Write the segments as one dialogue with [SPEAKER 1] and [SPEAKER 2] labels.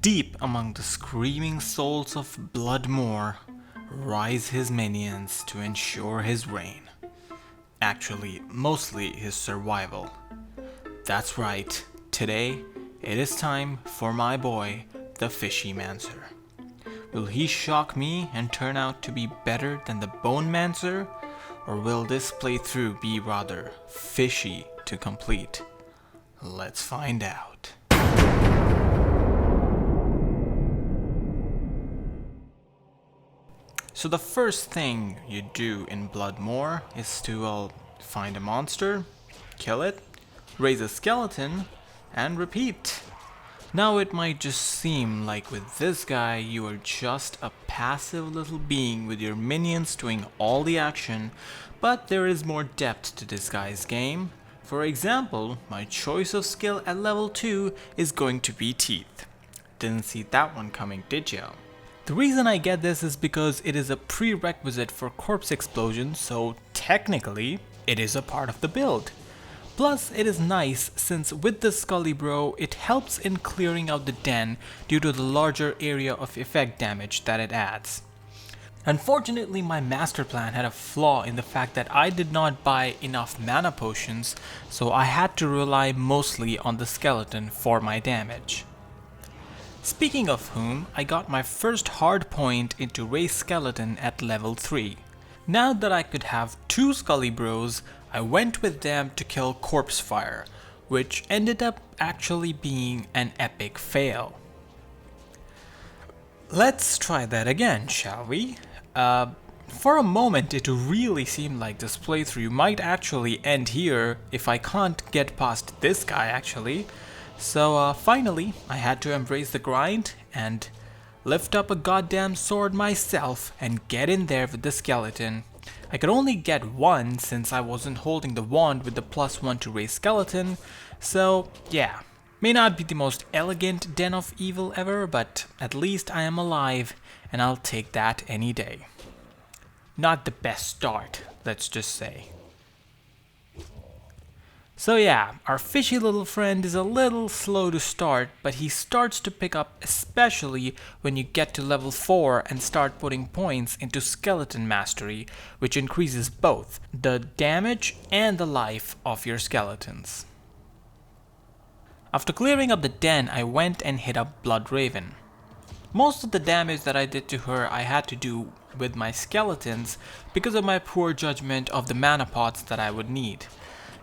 [SPEAKER 1] Deep among the screaming souls of Bloodmoor rise his minions to ensure his reign. Actually, mostly his survival. That's right, today it is time for my boy, the Fishymancer. Will he shock me and turn out to be better than the Bonemancer? Or will this playthrough be rather fishy to complete? Let's find out. So the first thing you do in Bloodmoor is to find a monster, kill it, raise a skeleton, and repeat. Now it might just seem like with this guy you are just a passive little being with your minions doing all the action, but there is more depth to this guy's game. For example, my choice of skill at level 2 is going to be Teeth. Didn't see that one coming, did ya? The reason I get this is because it is a prerequisite for corpse explosion, so technically it is a part of the build. Plus, it is nice since with the Scully Bro, it helps in clearing out the den due to the larger area of effect damage that it adds. Unfortunately, my master plan had a flaw in the fact that I did not buy enough mana potions, so I had to rely mostly on the skeleton for my damage. Speaking of whom, I got my first hard point into Race Skeleton at level 3. Now that I could have 2 Scully Bros, I went with them to kill Corpse Fire, which ended up actually being an epic fail. Let's try that again, shall we? For a moment it really seemed like this playthrough might actually end here if I can't get past this guy actually. So finally I had to embrace the grind and lift up a goddamn sword myself and get in there with the skeleton. I could only get one since I wasn't holding the wand with the +1 to raise skeleton, so yeah, may not be the most elegant den of evil ever, but at least I am alive and I'll take that any day. Not the best start, let's just say. So yeah, our fishy little friend is a little slow to start, but he starts to pick up especially when you get to level 4 and start putting points into Skeleton Mastery, which increases both the damage and the life of your skeletons. After clearing up the den, I went and hit up Bloodraven. Most of the damage that I did to her I had to do with my skeletons because of my poor judgment of the mana pots that I would need.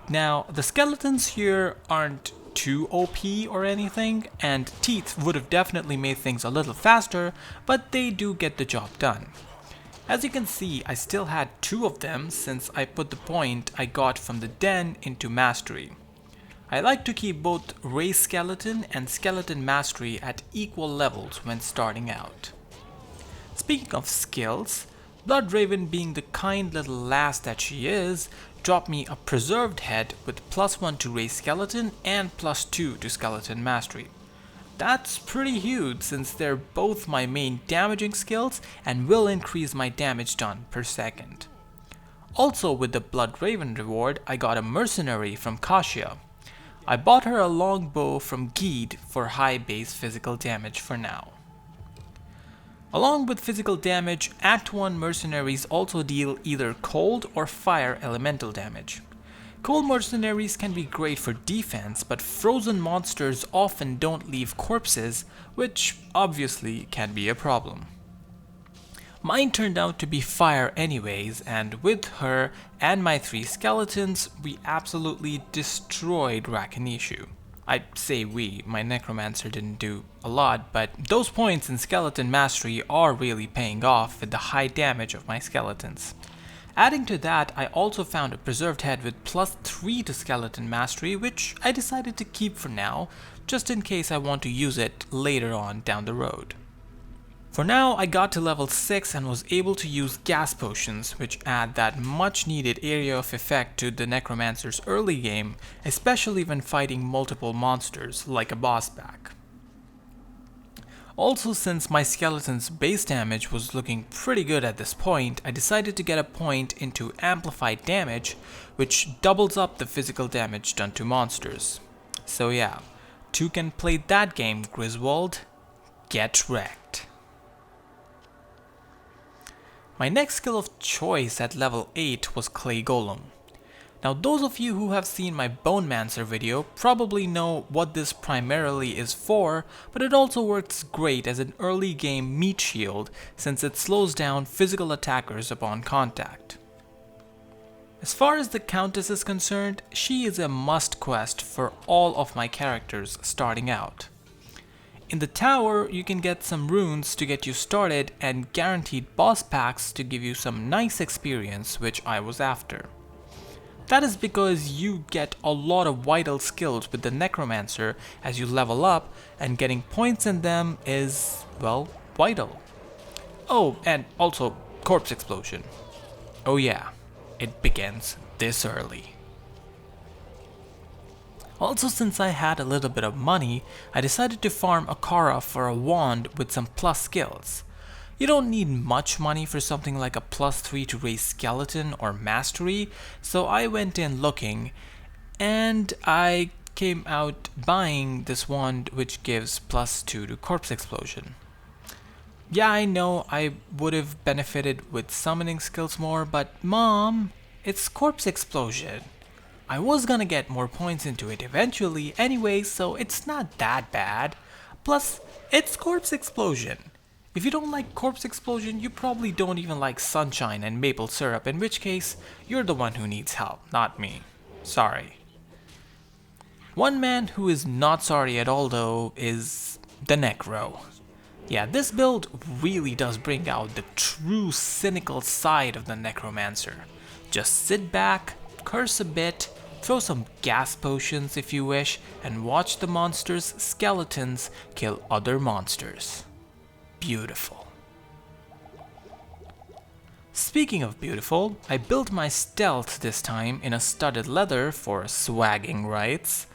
[SPEAKER 1] Now, the skeletons here aren't too OP or anything, and Teeth would have definitely made things a little faster, but they do get the job done. As you can see, I still had 2 of them since I put the point I got from the den into Mastery. I like to keep both Race Skeleton and Skeleton Mastery at equal levels when starting out. Speaking of skills, Bloodraven, being the kind little lass that she is, dropped me a Preserved Head with +1 to Raise Skeleton and +2 to Skeleton Mastery. That's pretty huge since they're both my main damaging skills and will increase my damage done per second. Also with the Bloodraven reward, I got a Mercenary from Kasia. I bought her a longbow from Geed for high base physical damage for now. Along with physical damage, Act 1 mercenaries also deal either cold or fire elemental damage. Cold mercenaries can be great for defense, but frozen monsters often don't leave corpses, which obviously can be a problem. Mine turned out to be fire anyways, and with her and my 3 skeletons, we absolutely destroyed Rakinishu. I'd say we, my Necromancer didn't do a lot, but those points in Skeleton Mastery are really paying off with the high damage of my skeletons. Adding to that, I also found a Preserved Head with +3 to Skeleton Mastery, which I decided to keep for now, just in case I want to use it later on down the road. For now, I got to level 6 and was able to use gas potions, which add that much needed area of effect to the Necromancer's early game, especially when fighting multiple monsters like a boss back. Also, since my skeleton's base damage was looking pretty good at this point, I decided to get a point into amplified damage, which doubles up the physical damage done to monsters. So yeah, 2 can play that game, Griswold. Get wrecked. My next skill of choice at level 8 was Clay Golem. Now those of you who have seen my Bonemancer video probably know what this primarily is for, but it also works great as an early game meat shield since it slows down physical attackers upon contact. As far as the Countess is concerned, she is a must quest for all of my characters starting out. In the tower, you can get some runes to get you started and guaranteed boss packs to give you some nice experience, which I was after. That is because you get a lot of vital skills with the Necromancer as you level up, and getting points in them is, well, vital. Oh, and also corpse explosion. Oh yeah, it begins this early. Also, since I had a little bit of money, I decided to farm a Kara for a wand with some plus skills. You don't need much money for something like a +3 to raise skeleton or mastery, so I went in looking and I came out buying this wand which gives +2 to corpse explosion. Yeah, I know I would have benefited with summoning skills more, but Mom, it's corpse explosion. I was gonna get more points into it eventually anyway, so it's not that bad. Plus, it's corpse explosion. If you don't like corpse explosion, you probably don't even like sunshine and maple syrup, in which case, you're the one who needs help, not me. Sorry. One man who is not sorry at all though is the Necro. Yeah, this build really does bring out the true cynical side of the Necromancer. Just sit back, curse a bit, throw some gas potions if you wish, and watch the monsters' skeletons kill other monsters. Beautiful. Speaking of beautiful, I built my stealth this time in a studded leather for swagging rights.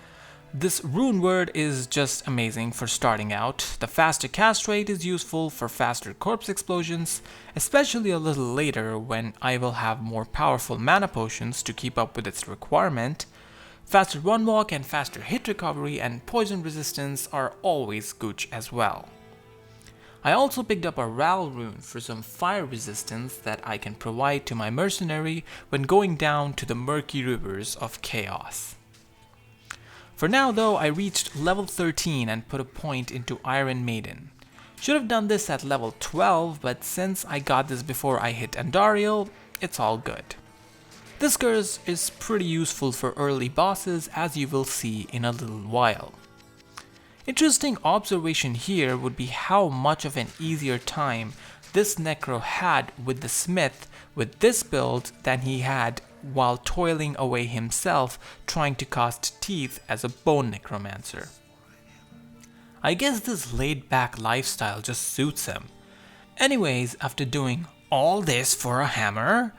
[SPEAKER 1] This rune word is just amazing for starting out. The faster cast rate is useful for faster corpse explosions, especially a little later when I will have more powerful mana potions to keep up with its requirement. Faster run walk and faster hit recovery and poison resistance are always gooch as well. I also picked up a Ral rune for some fire resistance that I can provide to my mercenary when going down to the murky rivers of chaos. For now though, I reached level 13 and put a point into Iron Maiden. Should have done this at level 12, but since I got this before I hit Andariel, it's all good. This curse is pretty useful for early bosses, as you will see in a little while. Interesting observation here would be how much of an easier time this Necro had with the Smith with this build than he had while toiling away himself trying to cast teeth as a Bone Necromancer. I guess this laid-back lifestyle just suits him. Anyways, after doing all this for a hammer,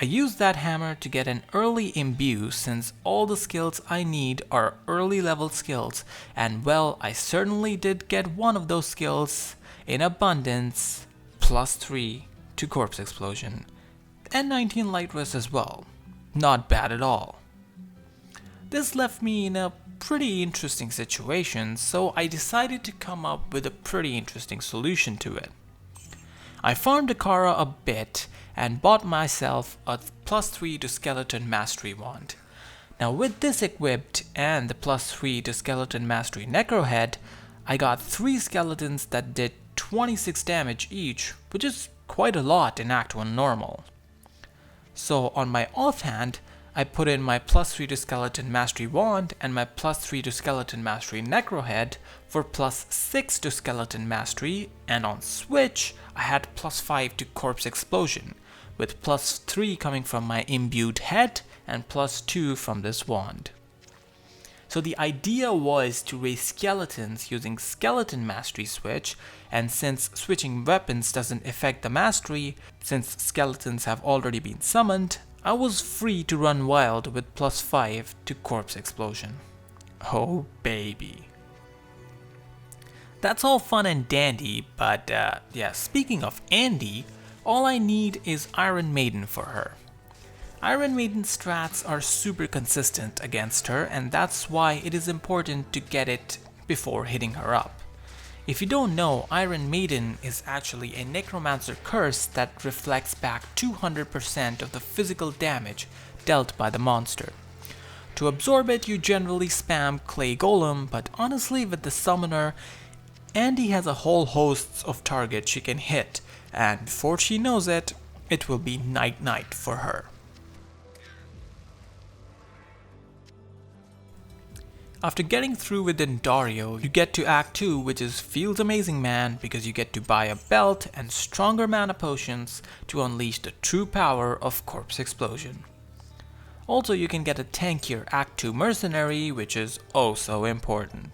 [SPEAKER 1] I used that hammer to get an early imbue since all the skills I need are early level skills, and well, I certainly did get one of those skills in abundance, +3 to corpse explosion, and 19 light rest as well. Not bad at all. This left me in a pretty interesting situation, so I decided to come up with a pretty interesting solution to it. I farmed Akara a bit and bought myself a +3 to skeleton mastery wand. Now with this equipped and the +3 to skeleton mastery necro head, I got 3 skeletons that did 26 damage each, which is quite a lot in Act 1 normal. So on my offhand, I put in my +3 to skeleton mastery wand and my +3 to skeleton mastery necro head for +6 to skeleton mastery, and on switch I had +5 to corpse explosion, with +3 coming from my imbued head and +2 from this wand. So the idea was to raise skeletons using skeleton mastery switch, and since switching weapons doesn't affect the mastery, since skeletons have already been summoned, I was free to run wild with +5 to corpse explosion. Oh baby. That's all fun and dandy, but yeah, speaking of Andy, all I need is Iron Maiden for her. Iron Maiden strats are super consistent against her, and that's why it is important to get it before hitting her up. If you don't know, Iron Maiden is actually a Necromancer curse that reflects back 200% of the physical damage dealt by the monster. To absorb it, you generally spam Clay Golem, but honestly with the summoner, Andy has a whole host of targets she can hit, and before she knows it, it will be night-night for her. After getting through with Dario, you get to Act 2, which is Feels Amazing Man, because you get to buy a belt and stronger mana potions to unleash the true power of Corpse Explosion. Also, you can get a tankier Act 2 Mercenary, which is oh so important.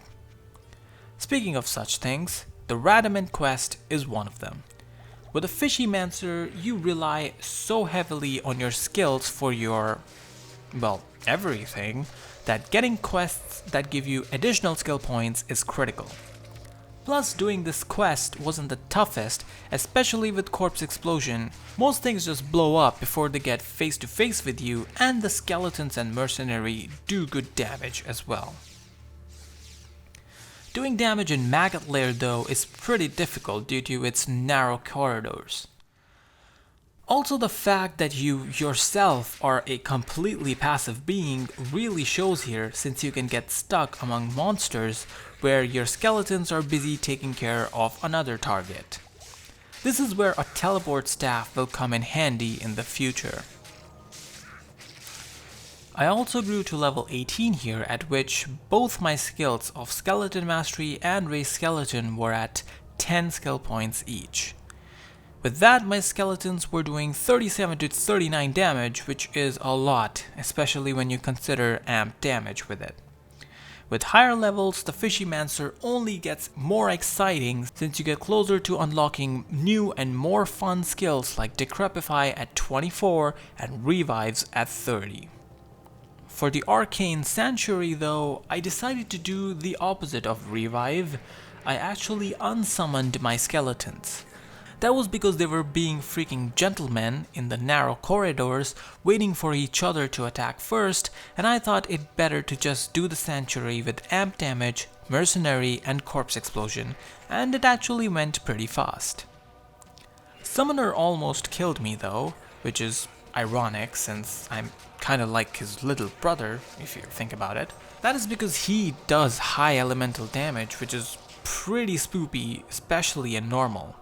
[SPEAKER 1] Speaking of such things, the Radamant quest is one of them. With a Fishymancer, you rely so heavily on your skills for your, well, everything, that getting quests that give you additional skill points is critical. Plus, doing this quest wasn't the toughest, especially with Corpse Explosion. Most things just blow up before they get face to face with you, and the skeletons and mercenary do good damage as well. Doing damage in Maggot Lair though is pretty difficult due to its narrow corridors. Also, the fact that you yourself are a completely passive being really shows here, since you can get stuck among monsters where your skeletons are busy taking care of another target. This is where a teleport staff will come in handy in the future. I also grew to level 18 here, at which both my skills of Skeleton Mastery and Raise Skeleton were at 10 skill points each. With that, my skeletons were doing 37 to 39 damage, which is a lot, especially when you consider amp damage with it. With higher levels, the Fishymancer only gets more exciting since you get closer to unlocking new and more fun skills like Decrepify at 24 and Revives at 30. For the Arcane Sanctuary though, I decided to do the opposite of Revive. I actually unsummoned my skeletons. That was because they were being freaking gentlemen in the narrow corridors, waiting for each other to attack first, and I thought it better to just do the Sanctuary with amp damage, Mercenary and Corpse Explosion, and it actually went pretty fast. Summoner almost killed me though, which is ironic since I'm kinda like his little brother, if you think about it. That is because he does high elemental damage, which is pretty spoopy, especially in normal.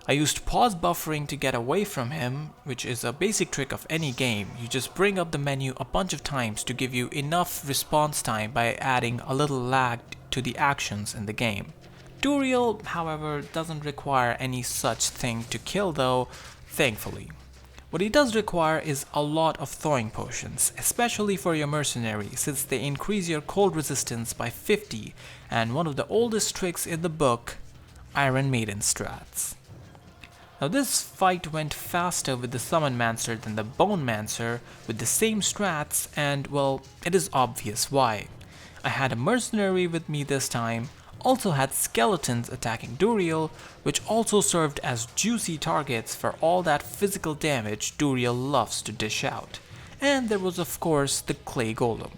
[SPEAKER 1] I used pause buffering to get away from him, which is a basic trick of any game. You just bring up the menu a bunch of times to give you enough response time by adding a little lag to the actions in the game. Duriel, however, doesn't require any such thing to kill though, thankfully. What he does require is a lot of thawing potions, especially for your mercenary, since they increase your cold resistance by 50, and one of the oldest tricks in the book, Iron Maiden strats. Now this fight went faster with the Summonmancer than the Bonemancer with the same strats, and well, it is obvious why. I had a mercenary with me this time, also had skeletons attacking Duriel, which also served as juicy targets for all that physical damage Duriel loves to dish out. And there was of course the Clay Golem.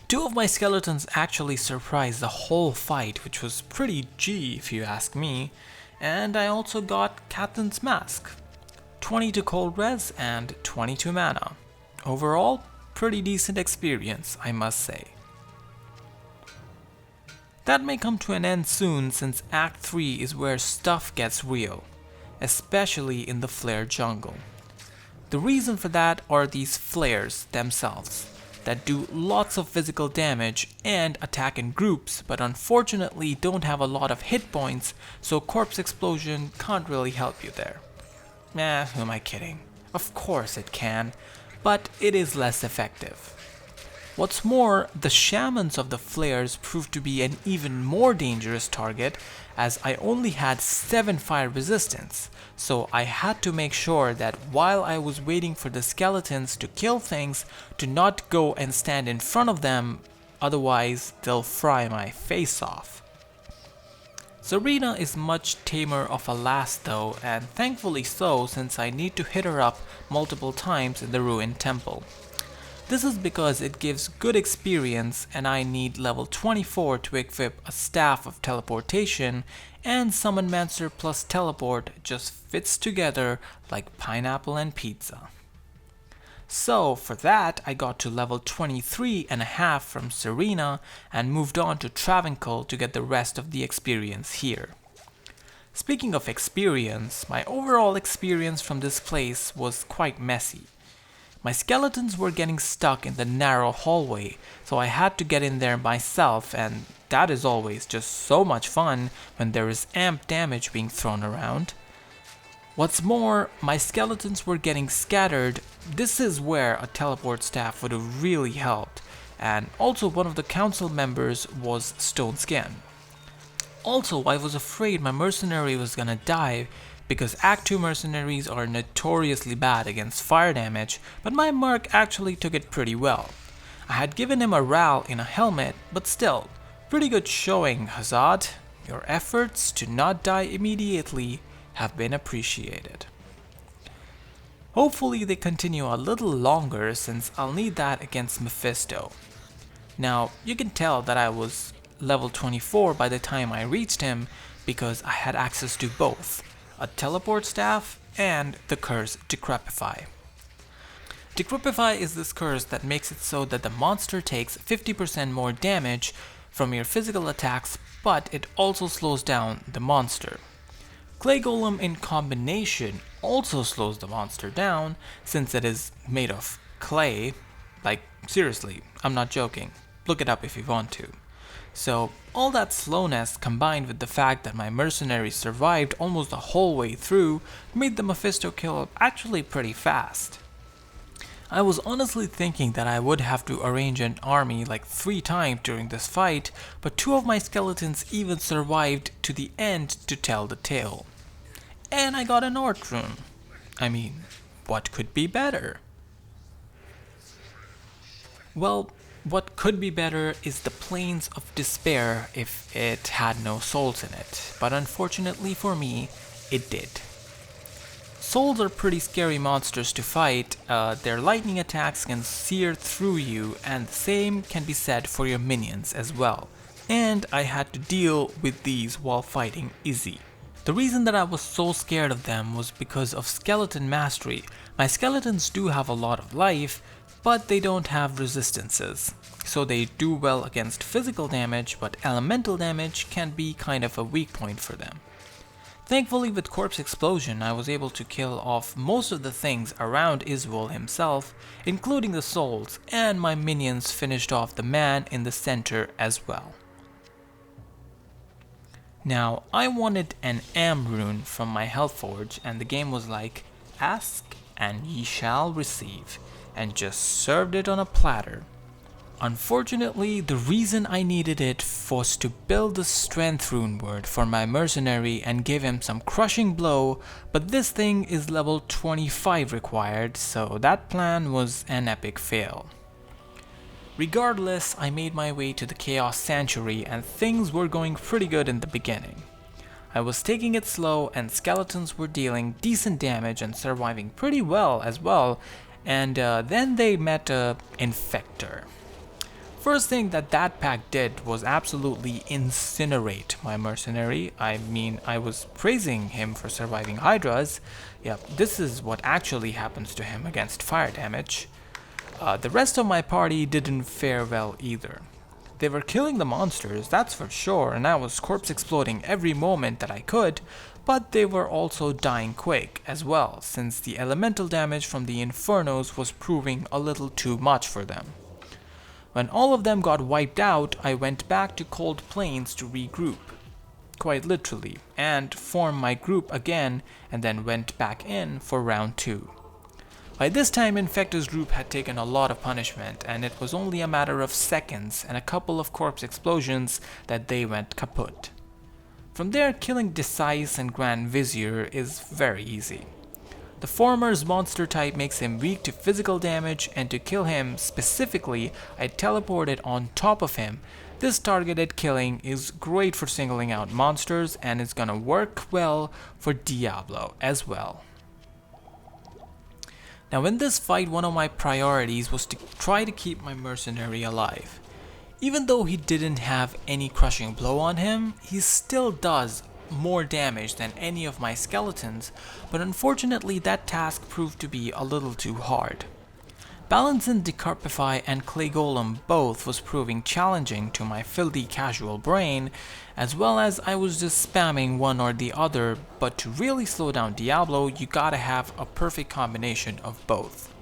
[SPEAKER 1] Two of my skeletons actually surprised the whole fight, which was pretty G if you ask me. And I also got Captain's Mask, 22 cold res and 22 mana. Overall, pretty decent experience, I must say. That may come to an end soon, since Act 3 is where stuff gets real, especially in the Flare jungle. The reason for that are these flares themselves, that do lots of physical damage and attack in groups, but unfortunately don't have a lot of hit points, so Corpse Explosion can't really help you there. Who am I kidding? Of course it can, but it is less effective. What's more, the shamans of the flares proved to be an even more dangerous target, as I only had 7 fire resistance, so I had to make sure that while I was waiting for the skeletons to kill things, to not go and stand in front of them, otherwise they'll fry my face off. Zarina is much tamer of a lass though, and thankfully so, since I need to hit her up multiple times in the ruined temple. This is because it gives good experience and I need level 24 to equip a staff of teleportation, and summonmancer plus teleport just fits together like pineapple and pizza. So for that I got to level 23.5 from Serena and moved on to Travancore to get the rest of the experience here. Speaking of experience, my overall experience from this place was quite messy. My skeletons were getting stuck in the narrow hallway, so I had to get in there myself, and that is always just so much fun when there is amp damage being thrown around. What's more, my skeletons were getting scattered. This is where a teleport staff would have really helped, and also one of the council members was Stone Skin. Also, I was afraid my mercenary was gonna die because Act 2 mercenaries are notoriously bad against fire damage, but my merc actually took it pretty well. I had given him a RAL in a helmet, but still, pretty good showing, Hazard. Your efforts to not die immediately have been appreciated. Hopefully they continue a little longer since I'll need that against Mephisto. Now, you can tell that I was level 24 by the time I reached him because I had access to both a teleport staff and the curse Decrepify. Decrepify is this curse that makes it so that the monster takes 50% more damage from your physical attacks, but it also slows down the monster. Clay Golem in combination also slows the monster down since it is made of clay. Like, seriously, I'm not joking. Look it up if you want to. So, all that slowness combined with the fact that my mercenary survived almost the whole way through made the Mephisto kill actually pretty fast. I was honestly thinking that I would have to arrange an army like 3 times during this fight, but 2 of my skeletons even survived to the end to tell the tale. And I got a North rune. I mean, what could be better? Well, what could be better is the Plains of Despair if it had no souls in it, but unfortunately for me, it did. Souls are pretty scary monsters to fight. Their lightning attacks can sear through you, and the same can be said for your minions as well. And I had to deal with these while fighting Izzy. The reason that I was so scared of them was because of skeleton mastery. My skeletons do have a lot of life, but they don't have resistances. So they do well against physical damage, but elemental damage can be kind of a weak point for them. Thankfully with Corpse Explosion I was able to kill off most of the things around Iswol himself, including the souls, and my minions finished off the man in the center as well. Now I wanted an Am rune from my Hellforge, and the game was like, ask and ye shall receive, and just served it on a platter. Unfortunately, the reason I needed it was to build the strength rune word for my mercenary and give him some crushing blow, but this thing is level 25 required, so that plan was an epic fail. Regardless, I made my way to the Chaos Sanctuary and things were going pretty good in the beginning. I was taking it slow and skeletons were dealing decent damage and surviving pretty well as well, and then they met a Infector. First thing that pack did was absolutely incinerate my mercenary. I mean, I was praising him for surviving Hydras. Yep, this is what actually happens to him against fire damage. The rest of my party didn't fare well either. They were killing the monsters, that's for sure, and I was corpse exploding every moment that I could, but they were also dying quick as well, since the elemental damage from the Infernos was proving a little too much for them. When all of them got wiped out, I went back to Cold Plains to regroup, quite literally, and form my group again, and then went back in for round 2. By this time, Infector's group had taken a lot of punishment, and it was only a matter of seconds and a couple of corpse explosions that they went kaput. From there, killing Decise and Grand Vizier is very easy. The former's monster type makes him weak to physical damage, and to kill him specifically, I teleported on top of him. This targeted killing is great for singling out monsters and is gonna work well for Diablo as well. Now in this fight, one of my priorities was to try to keep my mercenary alive. Even though he didn't have any crushing blow on him, he still does more damage than any of my skeletons, but unfortunately that task proved to be a little too hard. Balancing Decrepify and Clay Golem both was proving challenging to my filthy casual brain, as well as I was just spamming one or the other, but to really slow down Diablo you gotta have a perfect combination of both.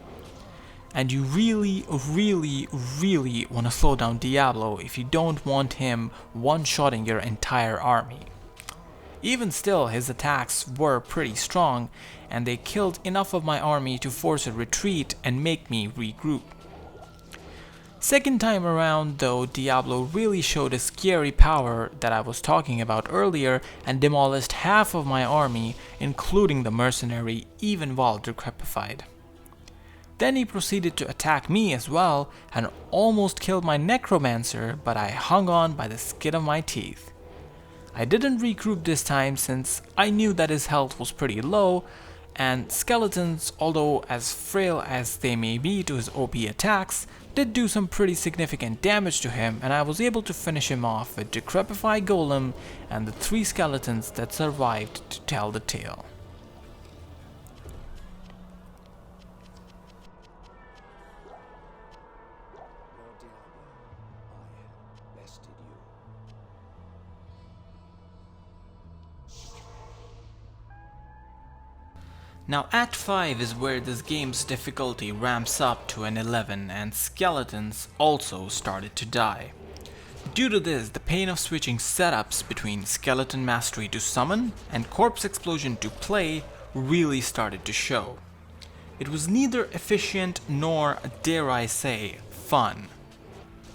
[SPEAKER 1] And you really want to slow down Diablo if you don't want him one-shotting your entire army. Even still, his attacks were pretty strong, and they killed enough of my army to force a retreat and make me regroup. Second time around though, Diablo really showed a scary power that I was talking about earlier and demolished half of my army, including the mercenary, even while decrepified. Then he proceeded to attack me as well and almost killed my Necromancer, but I hung on by the skin of my teeth. I didn't regroup this time since I knew that his health was pretty low, and skeletons, although as frail as they may be to his OP attacks, did do some pretty significant damage to him, and I was able to finish him off with Decrepify Golem and the 3 skeletons that survived to tell the tale. Now Act 5 is where this game's difficulty ramps up to an 11 and skeletons also started to die. Due to this, the pain of switching setups between Skeleton Mastery to Summon and Corpse Explosion to Play really started to show. It was neither efficient nor, dare I say, fun.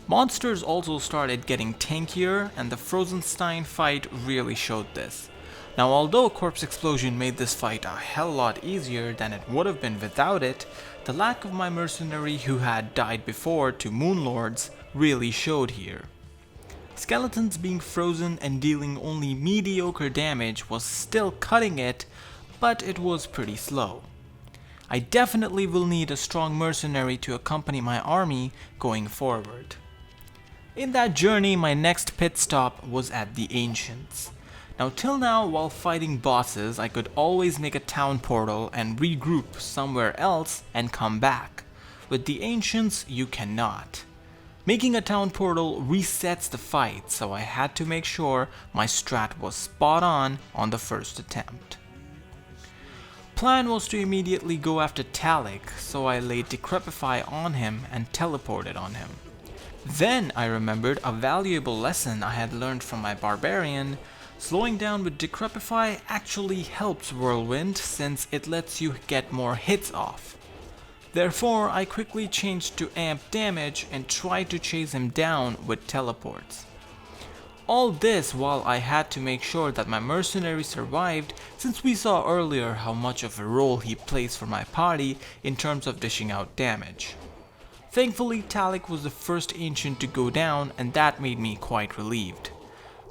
[SPEAKER 1] Monsters also started getting tankier, and the Frozenstein fight really showed this. Now although Corpse Explosion made this fight a hell lot easier than it would have been without it, the lack of my mercenary who had died before to Moonlords really showed here. Skeletons being frozen and dealing only mediocre damage was still cutting it, but it was pretty slow. I definitely will need a strong mercenary to accompany my army going forward. In that journey, my next pit stop was at the Ancients. Now till now, while fighting bosses, I could always make a town portal and regroup somewhere else and come back. With the Ancients, you cannot. Making a town portal resets the fight, so I had to make sure my strat was spot on the first attempt. Plan was to immediately go after Talak, so I laid Decrepify on him and teleported on him. Then I remembered a valuable lesson I had learned from my barbarian. Slowing down with Decrepify actually helps Whirlwind since it lets you get more hits off. Therefore, I quickly changed to amp damage and tried to chase him down with teleports. All this while I had to make sure that my mercenary survived, since we saw earlier how much of a role he plays for my party in terms of dishing out damage. Thankfully, Talak was the first ancient to go down, and that made me quite relieved.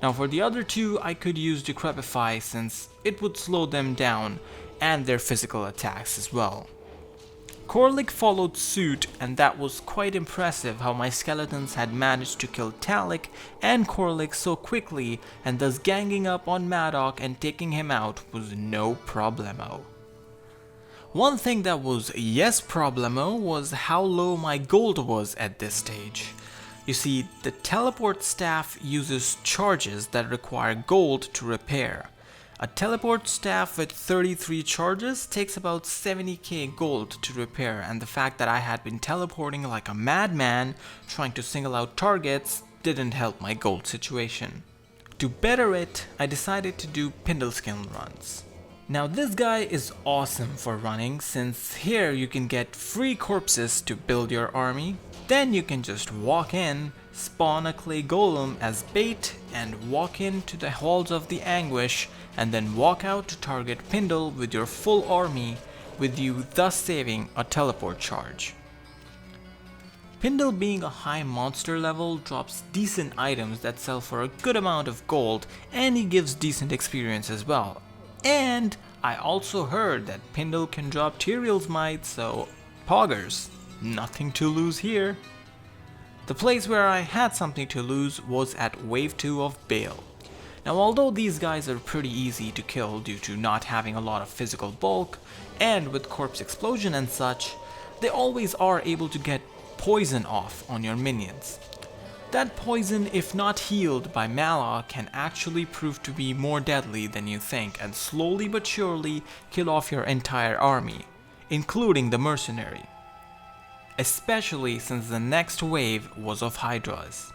[SPEAKER 1] Now for the other two, I could use Decrepify since it would slow them down and their physical attacks as well. Korlik followed suit, and that was quite impressive how my skeletons had managed to kill Talak and Korlik so quickly, and thus ganging up on Madoc and taking him out was no problemo. One thing that was yes problemo was how low my gold was at this stage. You see, the teleport staff uses charges that require gold to repair. A teleport staff with 33 charges takes about 70k gold to repair, and the fact that I had been teleporting like a madman trying to single out targets didn't help my gold situation. To better it, I decided to do Pindleskin runs. Now this guy is awesome for running, since here you can get free corpses to build your army. Then you can just walk in, spawn a clay golem as bait, and walk into the halls of the anguish, and then walk out to target Pindle with your full army, with you thus saving a teleport charge. Pindle, being a high monster level, drops decent items that sell for a good amount of gold, and he gives decent experience as well. And I also heard that Pindle can drop Tyrael's Might, so poggers, nothing to lose here. The place where I had something to lose was at Wave 2 of Bale. Now although these guys are pretty easy to kill due to not having a lot of physical bulk, and with corpse explosion and such, they always are able to get poison off on your minions. That poison, if not healed by Mala, can actually prove to be more deadly than you think and slowly but surely kill off your entire army, including the Mercenary. Especially since the next wave was of Hydras.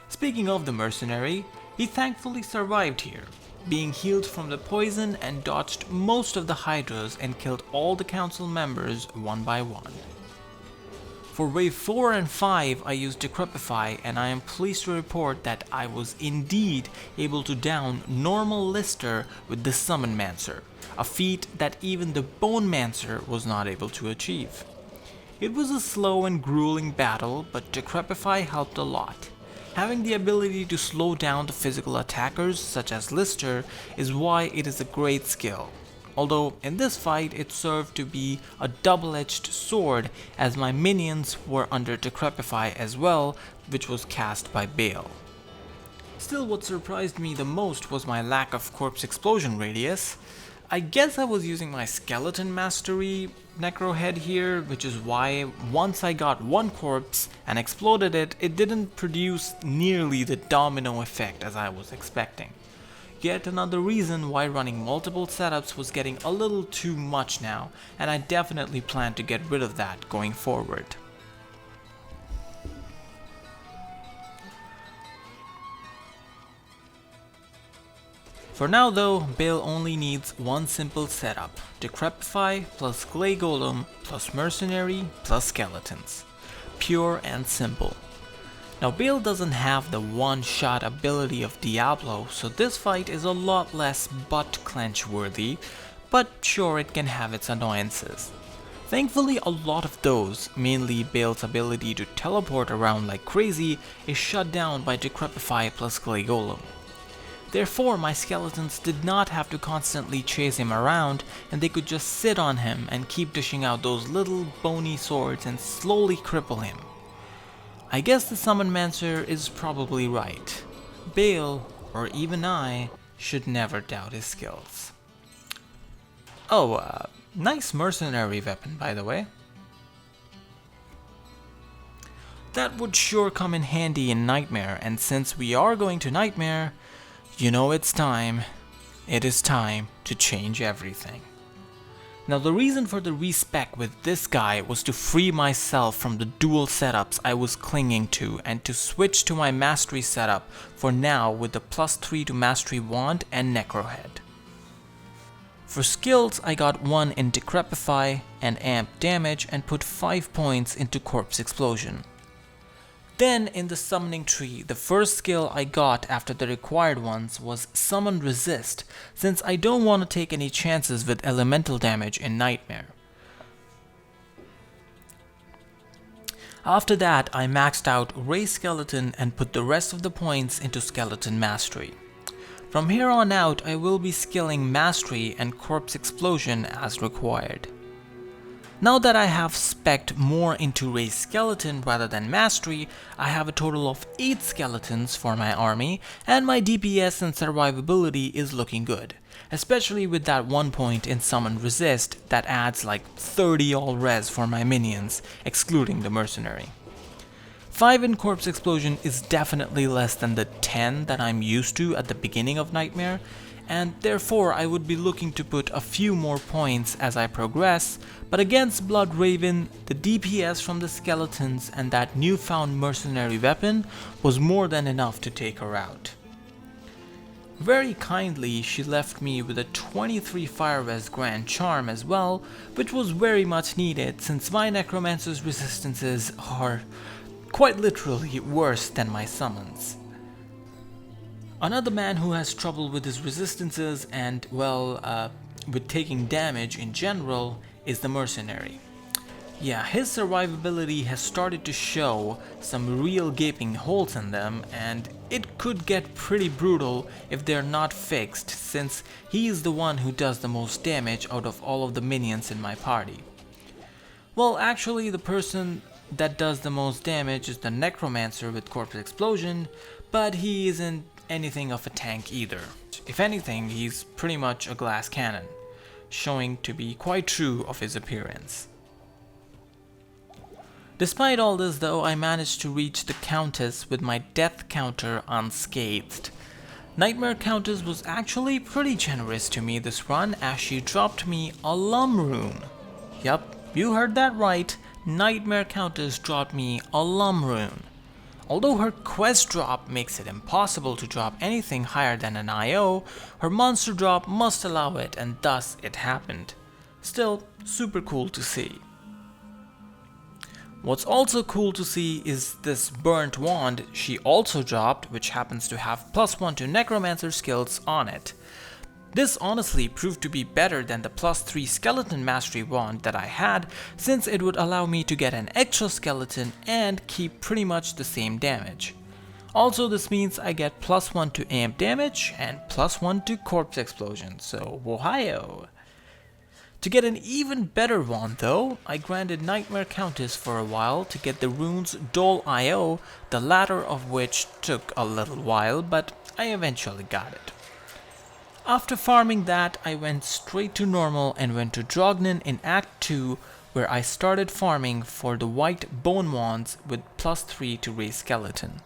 [SPEAKER 1] Speaking of the Mercenary, he thankfully survived here, being healed from the poison and dodged most of the Hydras and killed all the council members one by one. For wave 4 and 5 I used Decrepify, and I am pleased to report that I was indeed able to down normal Lister with the Summonmancer, a feat that even the Bonemancer was not able to achieve. It was a slow and grueling battle, but Decrepify helped a lot. Having the ability to slow down the physical attackers such as Lister is why it is a great skill. Although in this fight it served to be a double-edged sword as my minions were under Decrepify as well, which was cast by Bale. Still, what surprised me the most was my lack of corpse explosion radius. I guess I was using my skeleton mastery Necro head here, which is why once I got one corpse and exploded it, it didn't produce nearly the domino effect as I was expecting. Yet another reason why running multiple setups was getting a little too much now, and I definitely plan to get rid of that going forward. For now though, Bale only needs one simple setup: Decrepify plus Clay Golem plus Mercenary plus Skeletons. Pure and simple. Now Bale doesn't have the one-shot ability of Diablo, so this fight is a lot less butt clench worthy, but sure, it can have its annoyances. Thankfully a lot of those, mainly Bale's ability to teleport around like crazy, is shut down by Decrepify plus Clay Golem. Therefore, my skeletons did not have to constantly chase him around, and they could just sit on him and keep dishing out those little bony swords and slowly cripple him. I guess the summonmancer is probably right. Bale, or even I, should never doubt his skills. Oh, nice mercenary weapon, by the way. That would sure come in handy in Nightmare, and since we are going to Nightmare, you know it's time. It is time to change everything. Now the reason for the respec with this guy was to free myself from the dual setups I was clinging to and to switch to my mastery setup for now with the +3 to mastery wand and Necro head. For skills I got 1 in Decrepify and amp damage and put 5 points into corpse explosion. Then in the summoning tree, the first skill I got after the required ones was Summon Resist, since I don't want to take any chances with elemental damage in Nightmare. After that, I maxed out Ray Skeleton and put the rest of the points into Skeleton Mastery. From here on out, I will be skilling Mastery and Corpse Explosion as required. Now that I have specced more into Ray's Skeleton rather than Mastery, I have a total of 8 skeletons for my army, and my DPS and survivability is looking good, especially with that 1 point in Summon Resist that adds like 30 all res for my minions, excluding the Mercenary. 5 in Corpse Explosion is definitely less than the 10 that I'm used to at the beginning of Nightmare, and therefore I would be looking to put a few more points as I progress, but against Blood Raven, the DPS from the skeletons and that newfound mercenary weapon was more than enough to take her out. Very kindly, she left me with a 23 Fire Res Grand Charm as well, which was very much needed since my Necromancer's resistances are quite literally worse than my summons. Another man who has trouble with his resistances and, well, with taking damage in general is the Mercenary. Yeah, his survivability has started to show some real gaping holes in them, and it could get pretty brutal if they're not fixed, since he is the one who does the most damage out of all of the minions in my party. Well, actually, the person that does the most damage is the Necromancer with Corpse Explosion, but he isn't anything of a tank either. If anything, he's pretty much a glass cannon, showing to be quite true of his appearance. Despite all this though, I managed to reach the Countess with my death counter unscathed. Nightmare Countess was actually pretty generous to me this run, as she dropped me a Lum rune. Yup, you heard that right, Nightmare Countess dropped me a Lum rune. Although her quest drop makes it impossible to drop anything higher than an IO, her monster drop must allow it, and thus it happened. Still, super cool to see. What's also cool to see is this burnt wand she also dropped, which happens to have +1 to Necromancer skills on it. This honestly proved to be better than the +3 skeleton mastery wand that I had, since it would allow me to get an extra skeleton and keep pretty much the same damage. Also, this means I get +1 to amp damage and +1 to corpse explosion, so Ohio! To get an even better wand though, I granted Nightmare Countess for a while to get the runes Dole IO, the latter of which took a little while, but I eventually got it. After farming that, I went straight to normal and went to Drognin in Act 2, where I started farming for the white bone wands with +3 to raise skeleton.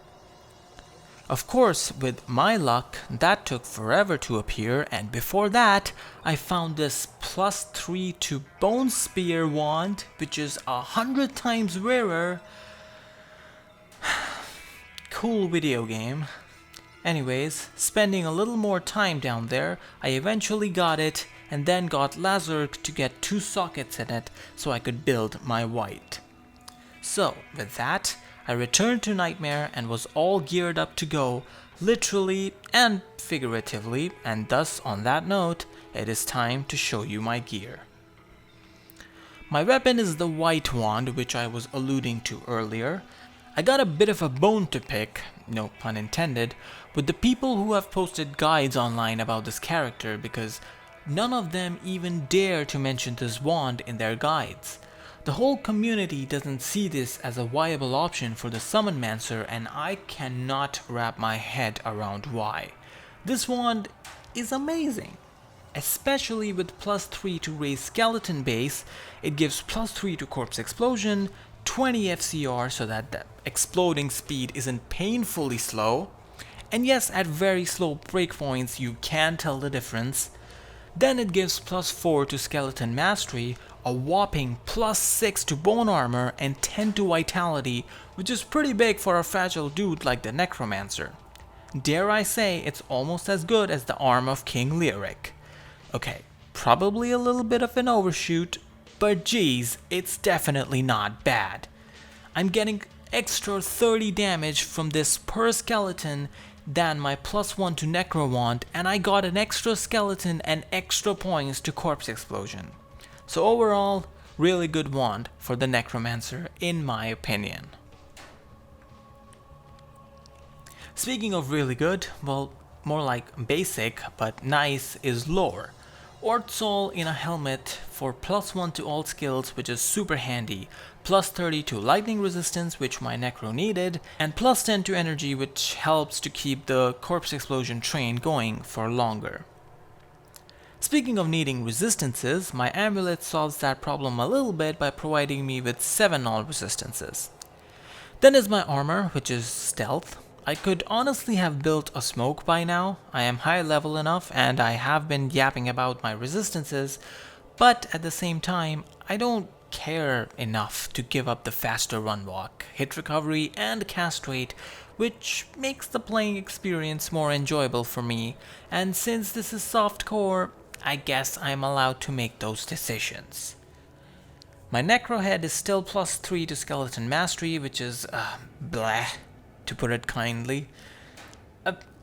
[SPEAKER 1] Of course, with my luck, that took forever to appear, and before that, I found this +3 to Bone Spear wand, which is 100 times rarer. Cool video game. Anyways, spending a little more time down there, I eventually got it, and then got Lazurk to get 2 sockets in it so I could build my white. So, with that, I returned to Nightmare and was all geared up to go, literally and figuratively, and thus on that note, it is time to show you my gear. My weapon is the white wand, which I was alluding to earlier. I got a bit of a bone to pick, no pun intended, with the people who have posted guides online about this character, because none of them even dare to mention this wand in their guides. The whole community doesn't see this as a viable option for the summonmancer, and I cannot wrap my head around why. This wand is amazing. Especially with +3 to raise skeleton base, it gives +3 to corpse explosion, 20 FCR so that the exploding speed isn't painfully slow, and yes, at very slow breakpoints you can tell the difference. Then it gives +4 to skeleton mastery, a whopping +6 to bone armor, and 10 to vitality, which is pretty big for a fragile dude like the Necromancer. Dare I say it's almost as good as the arm of King Lyric. Okay, probably a little bit of an overshoot, but geez, it's definitely not bad. I'm getting extra 30 damage from this per skeleton than my +1 to Necro wand, and I got an extra skeleton and extra points to corpse explosion. So overall, really good wand for the Necromancer in my opinion. Speaking of really good, well, more like basic but nice is lore. Ortzol in a helmet for +1 to all skills, which is super handy, +30 to lightning resistance, which my Necro needed, and +10 to energy, which helps to keep the corpse explosion train going for longer. Speaking of needing resistances, my amulet solves that problem a little bit by providing me with 7 all resistances. Then is my armor, which is stealth. I could honestly have built a smoke by now. I am high level enough and I have been yapping about my resistances, but at the same time, I don't care enough to give up the faster run walk, hit recovery, and cast rate, which makes the playing experience more enjoyable for me, and since this is softcore, I guess I'm allowed to make those decisions. My Necro head is still +3 to skeleton mastery, which is bleh, to put it kindly.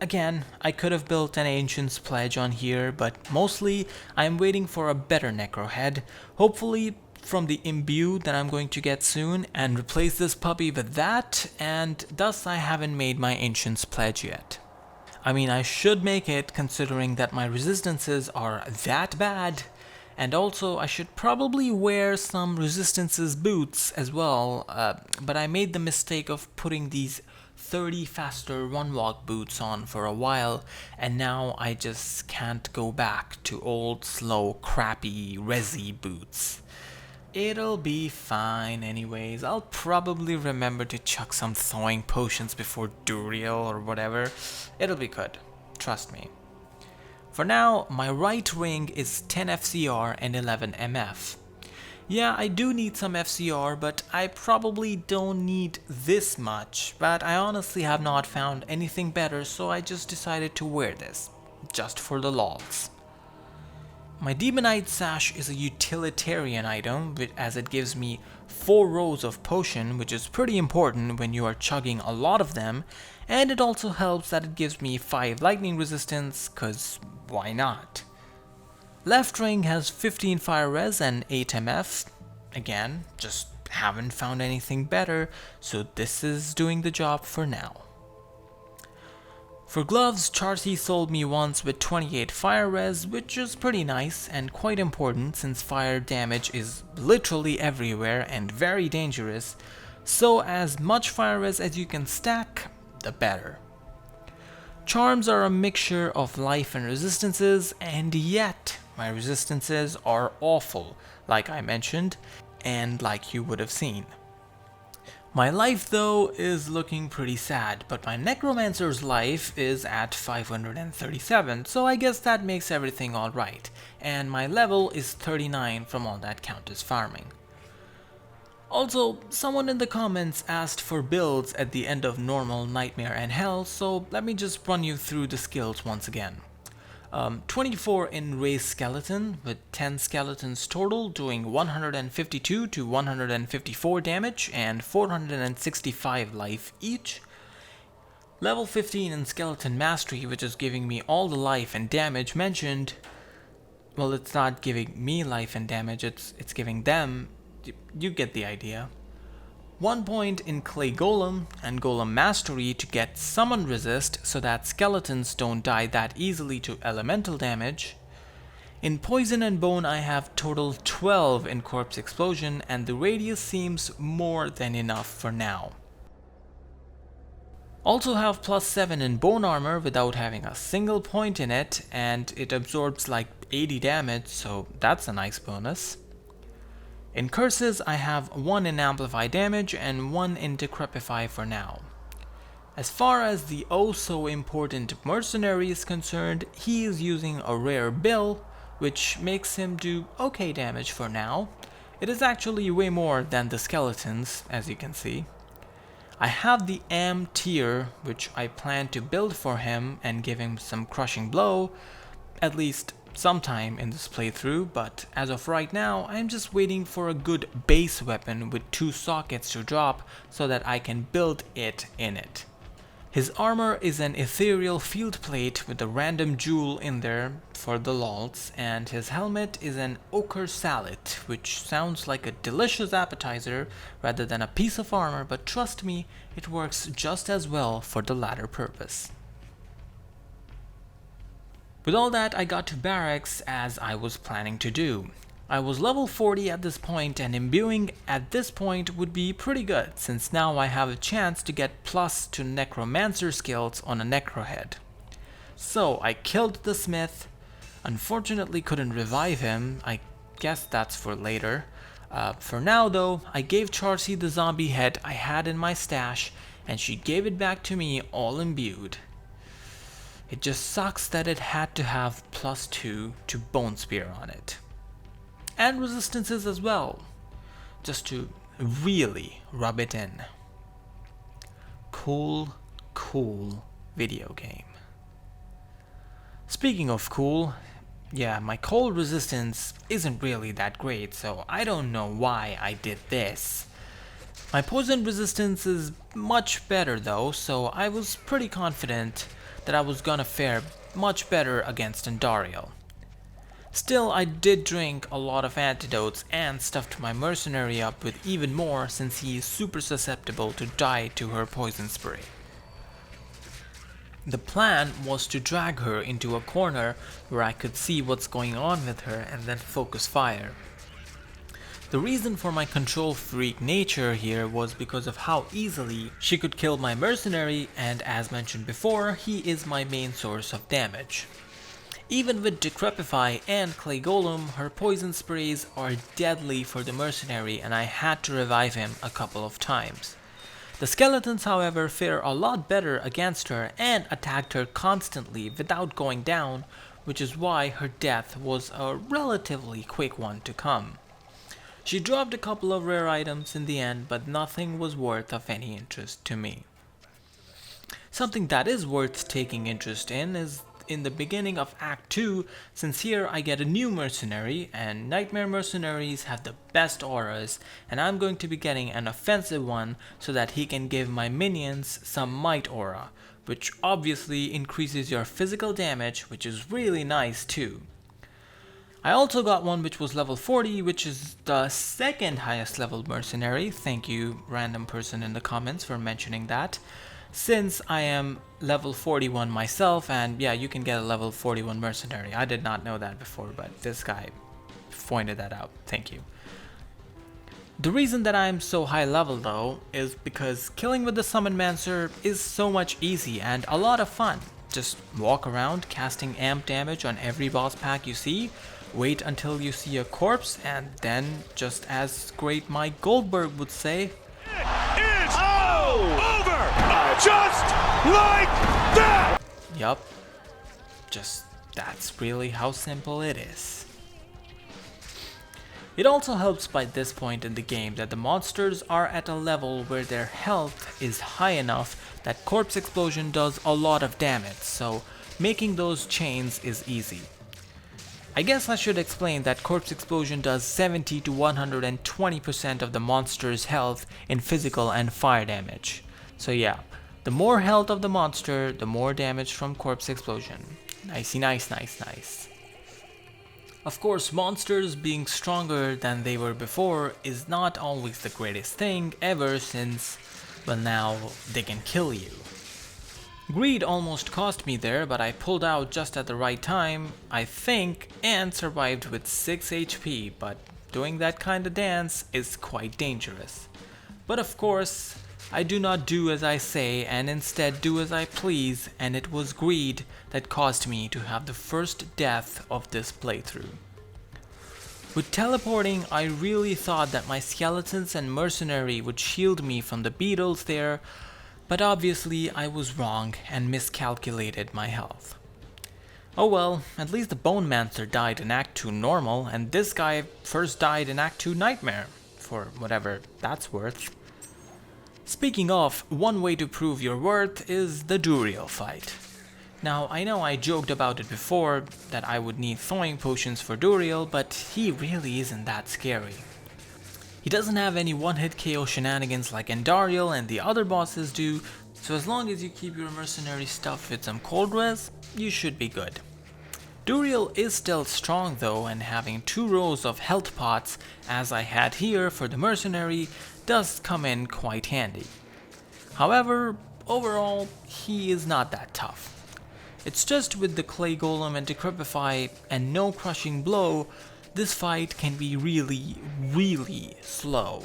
[SPEAKER 1] Again, I could have built an Ancient's Pledge on here, but mostly I'm waiting for a better Necro head, hopefully from the imbue that I'm going to get soon and replace this puppy with that, and thus I haven't made my Ancient's Pledge yet. I mean, I should make it considering that my resistances are that bad, and also I should probably wear some resistances boots as well, but I made the mistake of putting these 30 faster one walk boots on for a while, and now I just can't go back to old slow crappy resi boots. It'll be fine anyways. I'll probably remember to chuck some thawing potions before Duriel or whatever. It'll be good, trust me. For now, my right ring is 10 FCR and 11 MF. Yeah, I do need some FCR, but I probably don't need this much, but I honestly have not found anything better, so I just decided to wear this, just for the lols. My Demonite Sash is a utilitarian item, as it gives me 4 rows of potion, which is pretty important when you are chugging a lot of them, and it also helps that it gives me 5 lightning resistance, cause why not? Left ring has 15 fire res and 8 MF. Again, just haven't found anything better, so this is doing the job for now. For gloves, Charcy sold me once with 28 fire res, which is pretty nice and quite important since fire damage is literally everywhere and very dangerous, so as much fire res as you can stack, the better. Charms are a mixture of life and resistances, and yet my resistances are awful, like I mentioned, and like you would have seen. My life though is looking pretty sad, but my Necromancer's life is at 537, so I guess that makes everything alright, and my level is 39 from all that count as farming. Also, someone in the comments asked for builds at the end of Normal, Nightmare, and Hell, so let me just run you through the skills once again. 24 in Raised Skeleton, with 10 skeletons total, doing 152 to 154 damage and 465 life each. Level 15 in Skeleton Mastery, which is giving me all the life and damage mentioned. Well, it's not giving me life and damage, it's giving them. You get the idea. 1 point in Clay Golem and Golem Mastery to get Summon Resist so that skeletons don't die that easily to elemental damage. In Poison and Bone I have total 12 in Corpse Explosion, and the radius seems more than enough for now. Also have +7 in Bone Armor without having a single point in it, and it absorbs like 80 damage, so that's a nice bonus. In Curses, I have 1 in Amplify Damage and 1 in Decrepify for now. As far as the oh so important Mercenary is concerned, he is using a rare bill, which makes him do okay damage for now. It is actually way more than the skeletons, as you can see. I have the Am tier, which I plan to build for him and give him some crushing blow, at least sometime in this playthrough, but as of right now I'm just waiting for a good base weapon with 2 sockets to drop so that I can build it in it. His armor is an ethereal field plate with a random jewel in there for the lols, and his helmet is an ochre salad, which sounds like a delicious appetizer rather than a piece of armor, but trust me, it works just as well for the latter purpose. With all that, I got to barracks as I was planning to do. I was level 40 at this point, and imbuing at this point would be pretty good, since now I have a chance to get plus to Necromancer skills on a Necro head. So I killed the smith, unfortunately couldn't revive him, I guess that's for later. For now though, I gave Charcy the zombie head I had in my stash, and she gave it back to me all imbued. It just sucks that it had to have +2 to Bone Spear on it. And resistances as well, just to really rub it in. Cool video game. Speaking of cool, yeah, my cold resistance isn't really that great, so I don't know why I did this. My poison resistance is much better though, so I was pretty confident that I was gonna fare much better against Andariel. Still, I did drink a lot of antidotes and stuffed my mercenary up with even more since he is super susceptible to die to her poison spray. The plan was to drag her into a corner where I could see what's going on with her and then focus fire. The reason for my control freak nature here was because of how easily she could kill my mercenary, and as mentioned before, he is my main source of damage. Even with Decrepify and Clay Golem, her poison sprays are deadly for the mercenary and I had to revive him a couple of times. The skeletons, however, fare a lot better against her and attacked her constantly without going down, which is why her death was a relatively quick one to come. She dropped a couple of rare items in the end, but nothing was worth of any interest to me. Something that is worth taking interest in is in the beginning of Act 2, since here I get a new mercenary, and Nightmare mercenaries have the best auras, and I'm going to be getting an offensive one so that he can give my minions some might aura, which obviously increases your physical damage, which is really nice too. I also got one which was level 40, which is the second highest level mercenary. Thank you, random person in the comments, for mentioning that. Since I am level 41 myself, and yeah, you can get a level 41 mercenary. I did not know that before, but this guy pointed that out. Thank you. The reason that I'm so high level though is because killing with the summonmancer is so much easy and a lot of fun. Just walk around casting amp damage on every boss pack you see, wait until you see a corpse, and then, just as Great Mike Goldberg would say,
[SPEAKER 2] It's over! Just like that!
[SPEAKER 1] Yup, just that's really how simple it is. It also helps by this point in the game that the monsters are at a level where their health is high enough that corpse explosion does a lot of damage, so making those chains is easy. I guess I should explain that corpse explosion does 70 to 120% of the monster's health in physical and fire damage. So yeah, the more health of the monster, the more damage from corpse explosion. Nicey nice, nice, nice. Of course, monsters being stronger than they were before is not always the greatest thing ever, since, well, now they can kill you. Greed almost cost me there, but I pulled out just at the right time, I think, and survived with 6 HP, but doing that kind of dance is quite dangerous. But of course, I do not do as I say and instead do as I please, and it was greed that caused me to have the first death of this playthrough. With teleporting, I really thought that my skeletons and mercenary would shield me from the beetles there, but obviously I was wrong and miscalculated my health. Oh well, at least the Bonemancer died in Act 2 normal, and this guy first died in Act 2 nightmare, for whatever that's worth. Speaking of, one way to prove your worth is the Duriel fight. Now, I know I joked about it before, that I would need thawing potions for Duriel, but he really isn't that scary. He doesn't have any one-hit KO shenanigans like Endariel and the other bosses do, so as long as you keep your mercenary stuff with some cold res, you should be good. Duriel is still strong though, and having 2 rows of health pots, as I had here for the mercenary, does come in quite handy. However, overall, he is not that tough. It's just with the Clay Golem and Decrepify and no crushing blow, this fight can be really, really slow.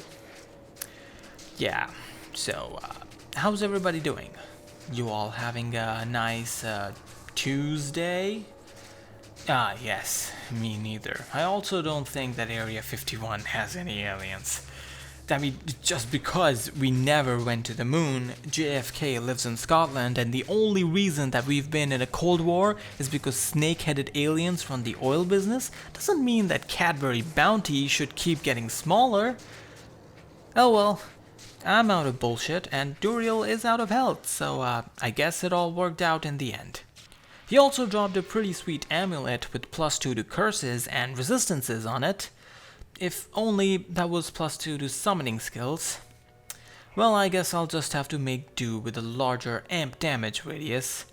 [SPEAKER 1] Yeah, so how's everybody doing? You all having a nice Tuesday? Ah, yes, me neither. I also don't think that Area 51 has any aliens. I mean, just because we never went to the moon, JFK lives in Scotland, and the only reason that we've been in a Cold War is because snake-headed aliens run the oil business doesn't mean that Cadbury Bounty should keep getting smaller. Oh well, I'm out of bullshit, and Duriel is out of health, so I guess it all worked out in the end. He also dropped a pretty sweet amulet with +2 to curses and resistances on it. If only that was +2 to summoning skills. Well, I guess I'll just have to make do with a larger amp damage radius.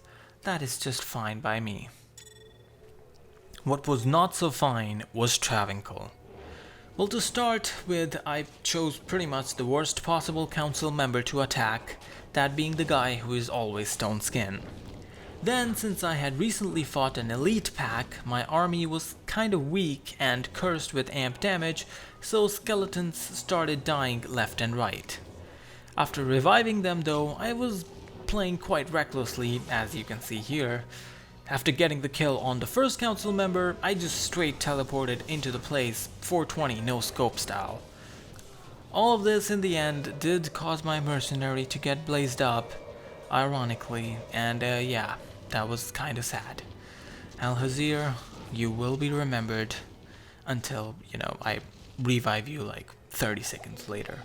[SPEAKER 1] That is just fine by me. What was not so fine was Travancore. Well, to start with, I chose pretty much the worst possible council member to attack, that being the guy who is always stone skin. Then, since I had recently fought an elite pack, my army was kind of weak and cursed with amp damage, so skeletons started dying left and right. After reviving them though, I was playing quite recklessly, as you can see here. After getting the kill on the first council member, I just straight teleported into the place 420 no scope style. All of this in the end did cause my mercenary to get blazed up, ironically, and yeah, that was kinda sad. Alhazir, you will be remembered until, I revive you like 30 seconds later.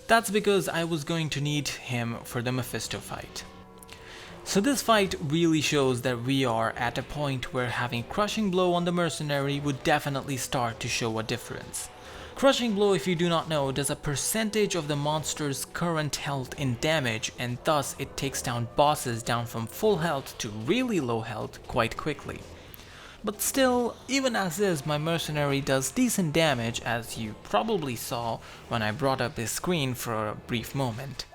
[SPEAKER 1] That's because I was going to need him for the Mephisto fight. So this fight really shows that we are at a point where having Crushing Blow on the Mercenary would definitely start to show a difference. Crushing Blow, if you do not know, does a percentage of the monster's current health in damage, and thus it takes down bosses down from full health to really low health quite quickly. But still, even as is, my Mercenary does decent damage, as you probably saw when I brought up his screen for a brief moment.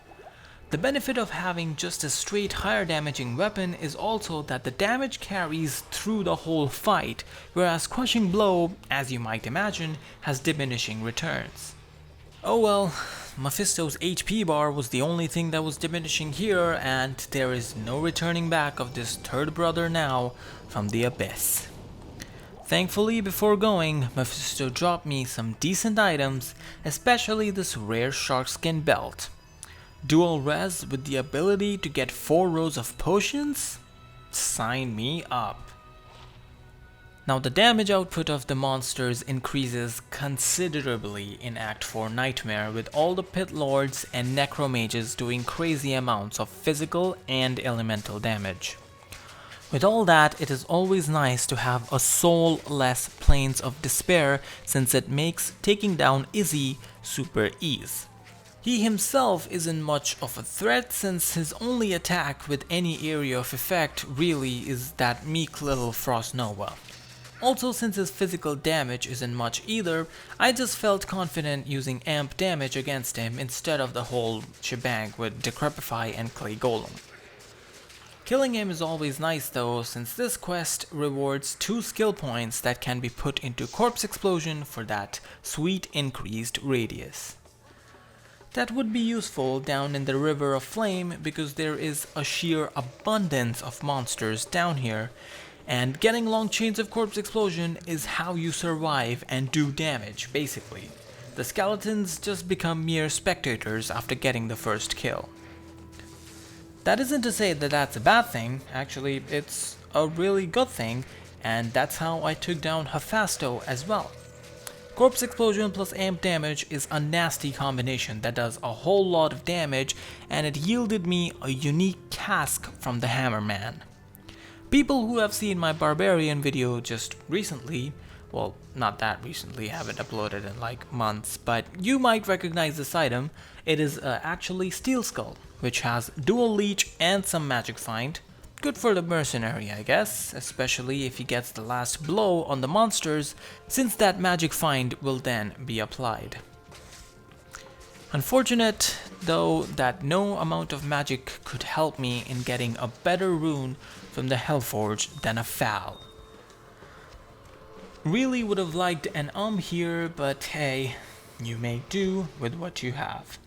[SPEAKER 1] The benefit of having just a straight higher damaging weapon is also that the damage carries through the whole fight, whereas Crushing Blow, as you might imagine, has diminishing returns. Oh well, Mephisto's HP bar was the only thing that was diminishing here, and there is no returning back of this third brother now from the abyss. Thankfully, before going, Mephisto dropped me some decent items, especially this rare Sharkskin Belt. Dual res with the ability to get 4 rows of potions? Sign me up. Now the damage output of the monsters increases considerably in Act 4 Nightmare, with all the pit lords and necromages doing crazy amounts of physical and elemental damage. With all that, it is always nice to have a soul-less Plains of Despair, since it makes taking down Izzy super easy. He himself isn't much of a threat, since his only attack with any area of effect really is that meek little Frost Nova. Also, since his physical damage isn't much either, I just felt confident using amp damage against him instead of the whole shebang with Decrepify and Clay Golem. Killing him is always nice though, since this quest rewards 2 skill points that can be put into Corpse Explosion for that sweet increased radius. That would be useful down in the River of Flame, because there is a sheer abundance of monsters down here, and getting long chains of Corpse Explosion is how you survive and do damage, basically. The skeletons just become mere spectators after getting the first kill. That isn't to say that that's a bad thing, actually it's a really good thing, and that's how I took down Mephisto as well. Corpse Explosion plus amp damage is a nasty combination that does a whole lot of damage, and it yielded me a unique cask from the Hammerman. People who have seen my Barbarian video just recently, well, not that recently, I haven't uploaded in like months, but you might recognize this item. It is actually Steel Skull, which has dual leech and some magic find. Good for the Mercenary, I guess, especially if he gets the last blow on the monsters, since that magic find will then be applied. Unfortunate, though, that no amount of magic could help me in getting a better rune from the Hellforge than a Foul. Really would have liked an here, but hey, you may do with what you have.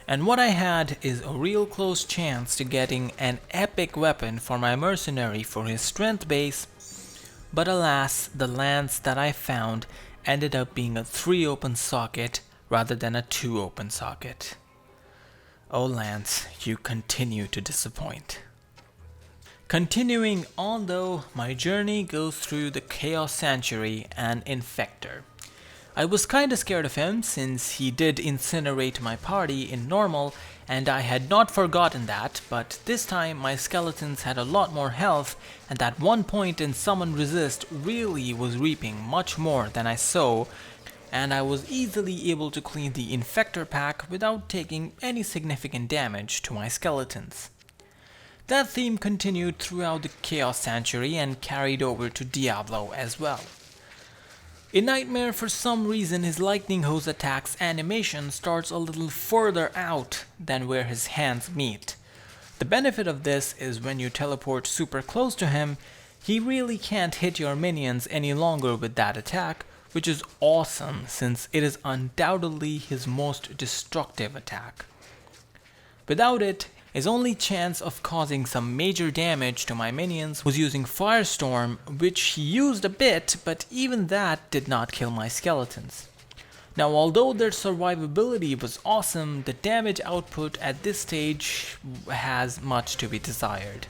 [SPEAKER 1] And what I had is a real close chance to getting an epic weapon for my Mercenary for his strength base, but alas, the lance that I found ended up being a 3 open socket rather than a 2 open socket. Oh Lance, you continue to disappoint. Continuing on though, my journey goes through the Chaos Sanctuary and Infector. I was kinda scared of him since he did incinerate my party in normal, and I had not forgotten that, but this time my skeletons had a lot more health, and that one point in Summon Resist really was reaping much more than I saw and I was easily able to clean the Infector pack without taking any significant damage to my skeletons. That theme continued throughout the Chaos Sanctuary and carried over to Diablo as well. In Nightmare, for some reason, his lightning hose attacks animation starts a little further out than where his hands meet. The benefit of this is when you teleport super close to him, he really can't hit your minions any longer with that attack, which is awesome since it is undoubtedly his most destructive attack. Without it, his only chance of causing some major damage to my minions was using Firestorm, which he used a bit, but even that did not kill my skeletons. Now, although their survivability was awesome, the damage output at this stage has much to be desired.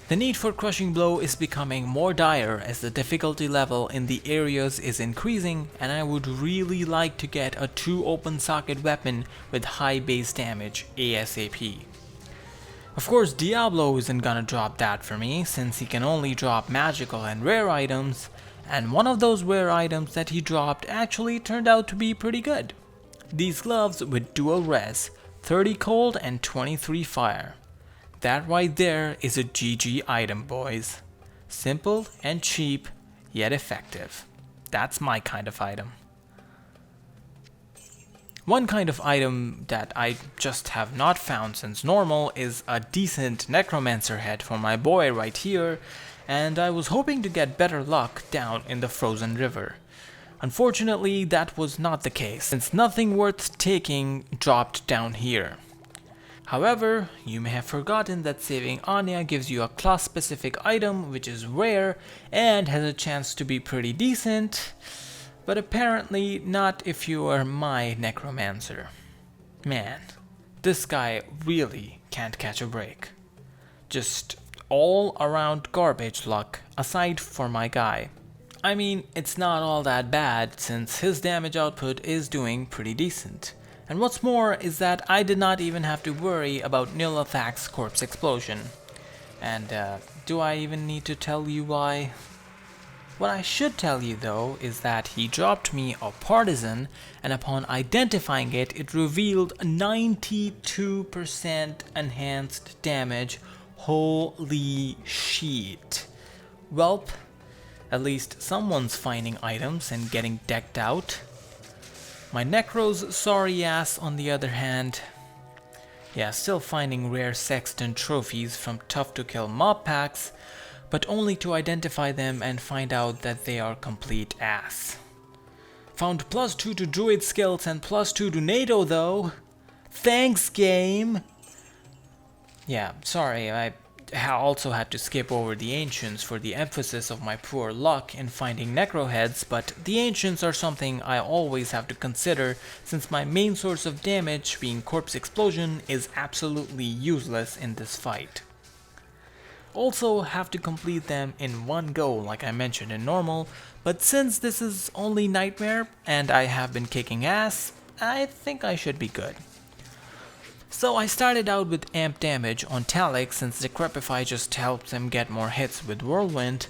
[SPEAKER 1] The need for Crushing Blow is becoming more dire as the difficulty level in the areas is increasing, and I would really like to get a true open socket weapon with high base damage ASAP. Of course, Diablo isn't gonna drop that for me, since he can only drop magical and rare items, and one of those rare items that he dropped actually turned out to be pretty good. These gloves with dual res, 30 cold and 23 fire. That right there is a GG item, boys. Simple and cheap, yet effective. That's my kind of item. One kind of item that I just have not found since normal is a decent Necromancer head for my boy right here, and I was hoping to get better luck down in the frozen river. Unfortunately, that was not the case, since nothing worth taking dropped down here. However, you may have forgotten that saving Anya gives you a class-specific item which is rare and has a chance to be pretty decent, but apparently not if you are my Necromancer. Man, this guy really can't catch a break. Just all around garbage luck, aside for my guy. I mean, it's not all that bad since his damage output is doing pretty decent. And what's more is that I did not even have to worry about Nilithak's corpse explosion. And do I even need to tell you why? What I should tell you though is that he dropped me a partisan, and upon identifying it, it revealed 92% enhanced damage. Holy shit. Welp, at least someone's finding items and getting decked out. My Necro's sorry ass, on the other hand, yeah, still finding rare Sexton trophies from tough to kill mob packs, but only to identify them and find out that they are complete ass. Found +2 to druid skills and +2 to NATO though. Thanks, game! Yeah, sorry, I also had to skip over the Ancients for the emphasis of my poor luck in finding Necro heads, but the Ancients are something I always have to consider since my main source of damage, being corpse explosion, is absolutely useless in this fight. Also have to complete them in one go like I mentioned in normal, but since this is only Nightmare and I have been kicking ass, I think I should be good. So I started out with amp damage on Talak since Decrepify just helps him get more hits with Whirlwind.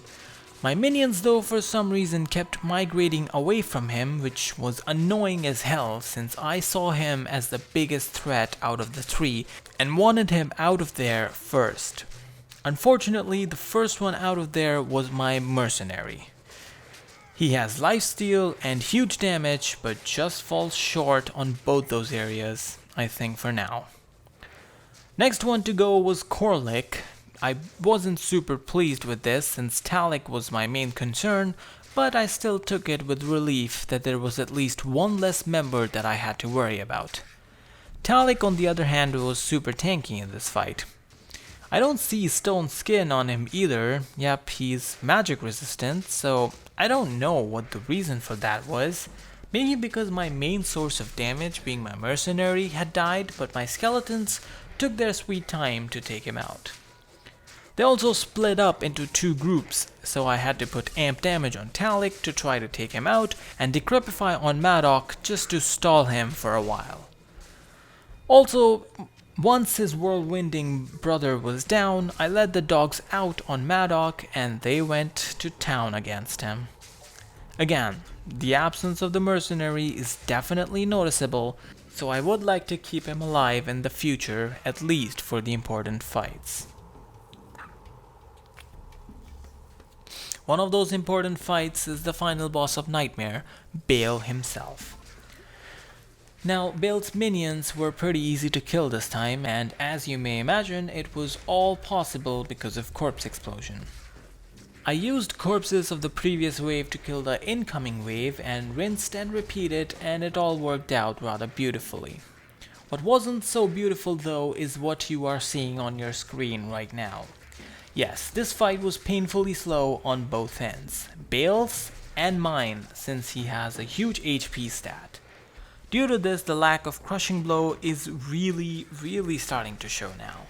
[SPEAKER 1] My minions though for some reason kept migrating away from him, which was annoying as hell since I saw him as the biggest threat out of the three and wanted him out of there first. Unfortunately, the first one out of there was my Mercenary. He has lifesteal and huge damage, but just falls short on both those areas, I think for now. Next one to go was Korlik. I wasn't super pleased with this since Talak was my main concern, but I still took it with relief that there was at least one less member that I had to worry about. Talak on the other hand was super tanky in this fight. I don't see stone skin on him either. Yep, he's magic resistant, so I don't know what the reason for that was. Maybe because my main source of damage, being my Mercenary, had died, but my skeletons took their sweet time to take him out. They also split up into two groups, so I had to put amp damage on Talak to try to take him out, and Decrepify on Madoc just to stall him for a while. Also, once his whirlwinding brother was down, I led the dogs out on Madoc and they went to town against him. Again, the absence of the Mercenary is definitely noticeable, so I would like to keep him alive in the future, at least for the important fights. One of those important fights is the final boss of Nightmare, Bale himself. Now, Bale's minions were pretty easy to kill this time, and as you may imagine, it was all possible because of corpse explosion. I used corpses of the previous wave to kill the incoming wave and rinsed and repeated, and it all worked out rather beautifully. What wasn't so beautiful though is what you are seeing on your screen right now. Yes, this fight was painfully slow on both ends, Bale's and mine, since he has a huge HP stat. Due to this, the lack of Crushing Blow is really starting to show now.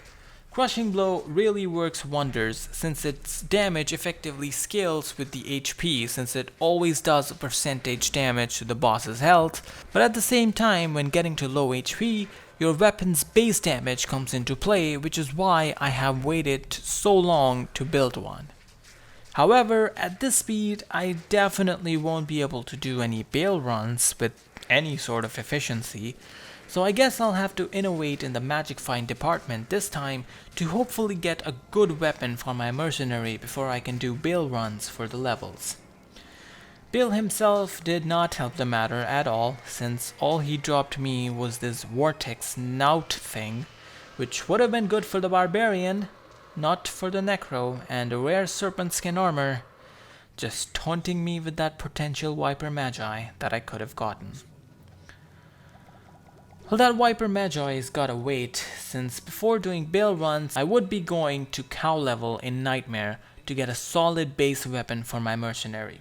[SPEAKER 1] Crushing Blow really works wonders since its damage effectively scales with the HP, since it always does a percentage damage to the boss's health, but at the same time, when getting to low HP, your weapon's base damage comes into play, which is why I have waited so long to build one. However, at this speed, I definitely won't be able to do any Bale runs with any sort of efficiency, so I guess I'll have to innovate in the magic find department this time to hopefully get a good weapon for my Mercenary before I can do Bale runs for the levels. Bale himself did not help the matter at all, since all he dropped me was this vortex snout thing, which would have been good for the barbarian, not for the Necro, and a rare serpent skin armor, just taunting me with that potential Viper Magi that I could have gotten. Well, that Viper Magi's gotta wait, since before doing Bale runs, I would be going to cow level in Nightmare to get a solid base weapon for my Mercenary.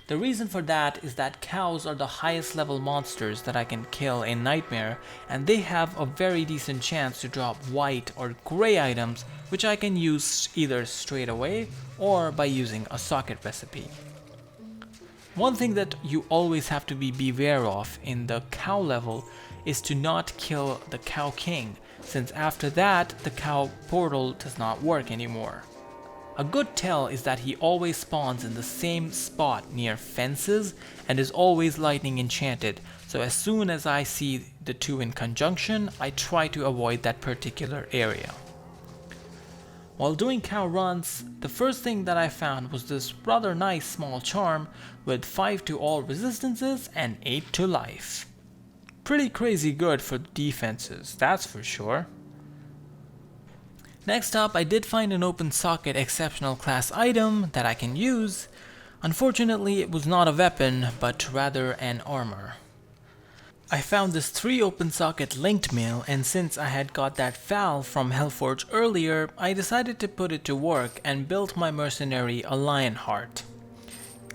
[SPEAKER 1] The reason for that is that cows are the highest level monsters that I can kill in Nightmare, and they have a very decent chance to drop white or grey items, which I can use either straight away or by using a socket recipe. One thing that you always have to be beware of in the cow level is to not kill the Cow King, since after that the cow portal does not work anymore. A good tell is that he always spawns in the same spot near fences and is always lightning enchanted, so as soon as I see the two in conjunction, I try to avoid that particular area. While doing cow runs, the first thing that I found was this rather nice small charm with 5 to all resistances and 8 to life. Pretty crazy good for the defenses, that's for sure. Next up, I did find an open socket exceptional class item that I can use. Unfortunately, it was not a weapon, but rather an armor. I found this 3 open socket linked mill, and since I had got that FAL from Hellforge earlier, I decided to put it to work and built my Mercenary a Lionheart.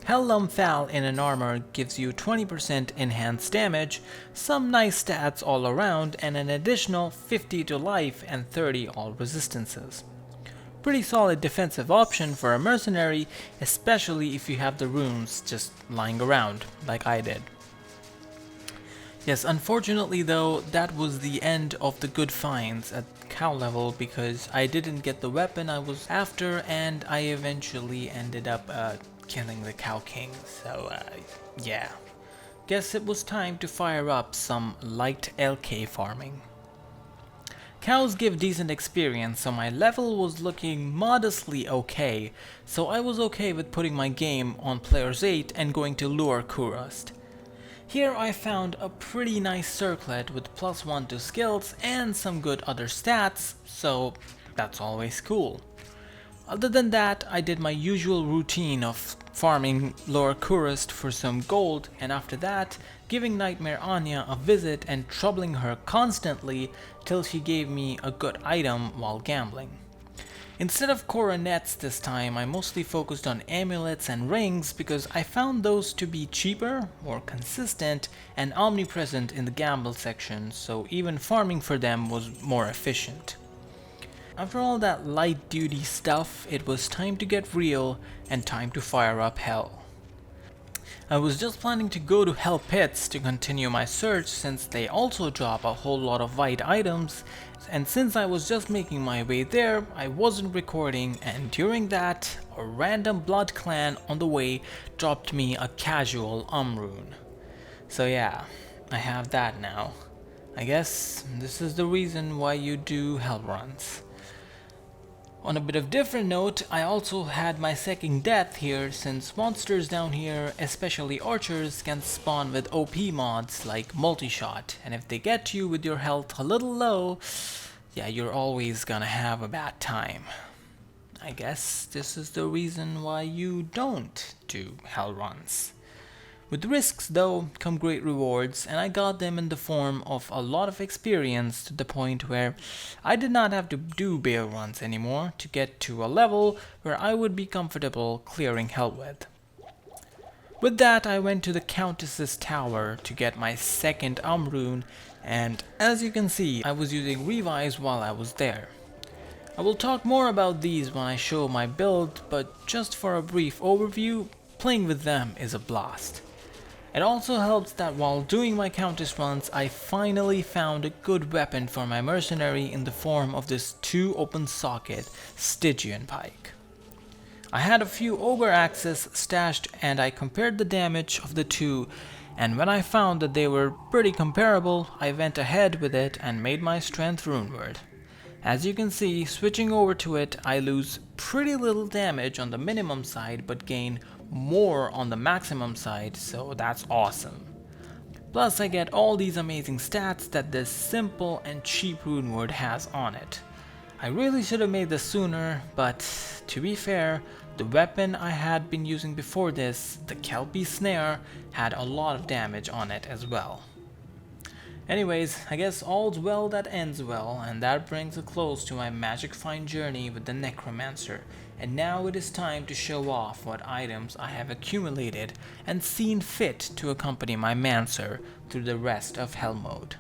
[SPEAKER 1] Hellum FAL in an armor gives you 20% enhanced damage, some nice stats all around, and an additional 50 to life and 30 all resistances. Pretty solid defensive option for a Mercenary, especially if you have the runes just lying around, like I did. Yes, unfortunately though, that was the end of the good finds at cow level because I didn't get the weapon I was after, and I eventually ended up killing the Cow King, so yeah. Guess it was time to fire up some light LK farming. Cows give decent experience, so my level was looking modestly okay, so I was okay with putting my game on players 8 and going to lure Kurust. Here I found a pretty nice circlet with +1 to skills and some good other stats, so that's always cool. Other than that, I did my usual routine of farming Lore Kurust for some gold, and after that, giving Nightmare Anya a visit and troubling her constantly till she gave me a good item while gambling. Instead of coronets this time, I mostly focused on amulets and rings because I found those to be cheaper, more consistent, and omnipresent in the gamble section, so even farming for them was more efficient. After all that light duty stuff, it was time to get real and time to fire up hell. I was just planning to go to Hell Pits to continue my search since they also drop a whole lot of white items, and since I was just making my way there, I wasn't recording, and during that, a random blood clan on the way dropped me a casual rune. So yeah, I have that now. I guess this is the reason why you do hell runs. On a bit of different note, I also had my second death here since monsters down here, especially archers, can spawn with OP mods like multi-shot, and if they get to you with your health a little low, yeah, you're always gonna have a bad time. I guess this is the reason why you don't do hell runs. With risks though come great rewards, and I got them in the form of a lot of experience to the point where I did not have to do bear runs anymore to get to a level where I would be comfortable clearing hell with. With that, I went to the Countess's tower to get my second rune, and as you can see, I was using revives while I was there. I will talk more about these when I show my build, but just for a brief overview, playing with them is a blast. It also helps that while doing my Countess runs, I finally found a good weapon for my Mercenary in the form of this 2 open socket Stygian pike. I had a few ogre axes stashed and I compared the damage of the two, and when I found that they were pretty comparable, I went ahead with it and made my strength runeward. As you can see, switching over to it, I lose pretty little damage on the minimum side but gain more on the maximum side, so that's awesome. Plus I get all these amazing stats that this simple and cheap runeward has on it. I really should have made this sooner, but to be fair, the weapon I had been using before this, the Kelpie Snare, had a lot of damage on it as well. Anyways, I guess all's well that ends well, and that brings a close to my magic find journey with the Necromancer, and now it is time to show off what items I have accumulated and seen fit to accompany my Mancer through the rest of Hell mode.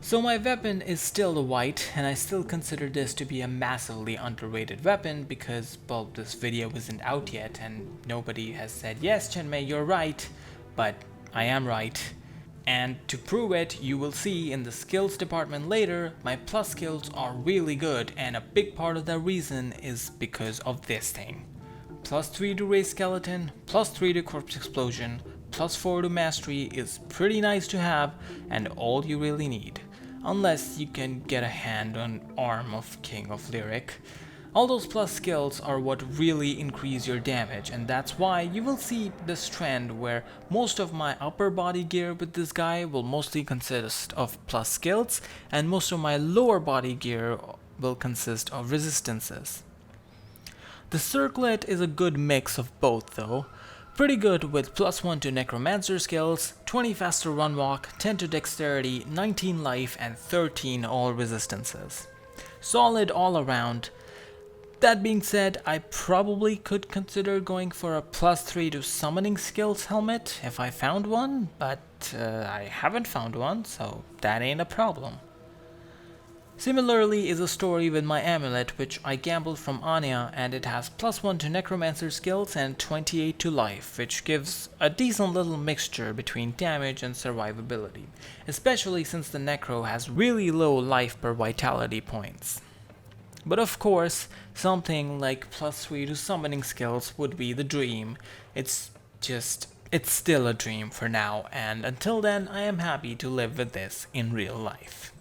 [SPEAKER 1] So my weapon is still the white, and I still consider this to be a massively underrated weapon because, well, this video isn't out yet and nobody has said, yes Chenmei, you're right, but I am right. And to prove it, you will see in the skills department later, my plus skills are really good, and a big part of the reason is because of this thing. Plus 3 to raise skeleton, plus 3 to corpse explosion, plus 4 to mastery is pretty nice to have and all you really need. Unless you can get a hand on Arm of King of Lyric. All those plus skills are what really increase your damage, and that's why you will see this trend where most of my upper body gear with this guy will mostly consist of plus skills, and most of my lower body gear will consist of resistances. The circlet is a good mix of both though. Pretty good with plus 1 to Necromancer skills, 20 faster run walk, 10 to dexterity, 19 life, and 13 all resistances. Solid all around. That being said, I probably could consider going for a plus 3 to summoning skills helmet if I found one, but I haven't found one, so that ain't a problem. Similarly is a story with my amulet, which I gambled from Anya, and it has plus 1 to Necromancer skills and 28 to life, which gives a decent little mixture between damage and survivability, especially since the Necro has really low life per vitality points. But of course, something like plus 3 to summoning skills would be the dream. It's still a dream for now, and until then I am happy to live with this in real life.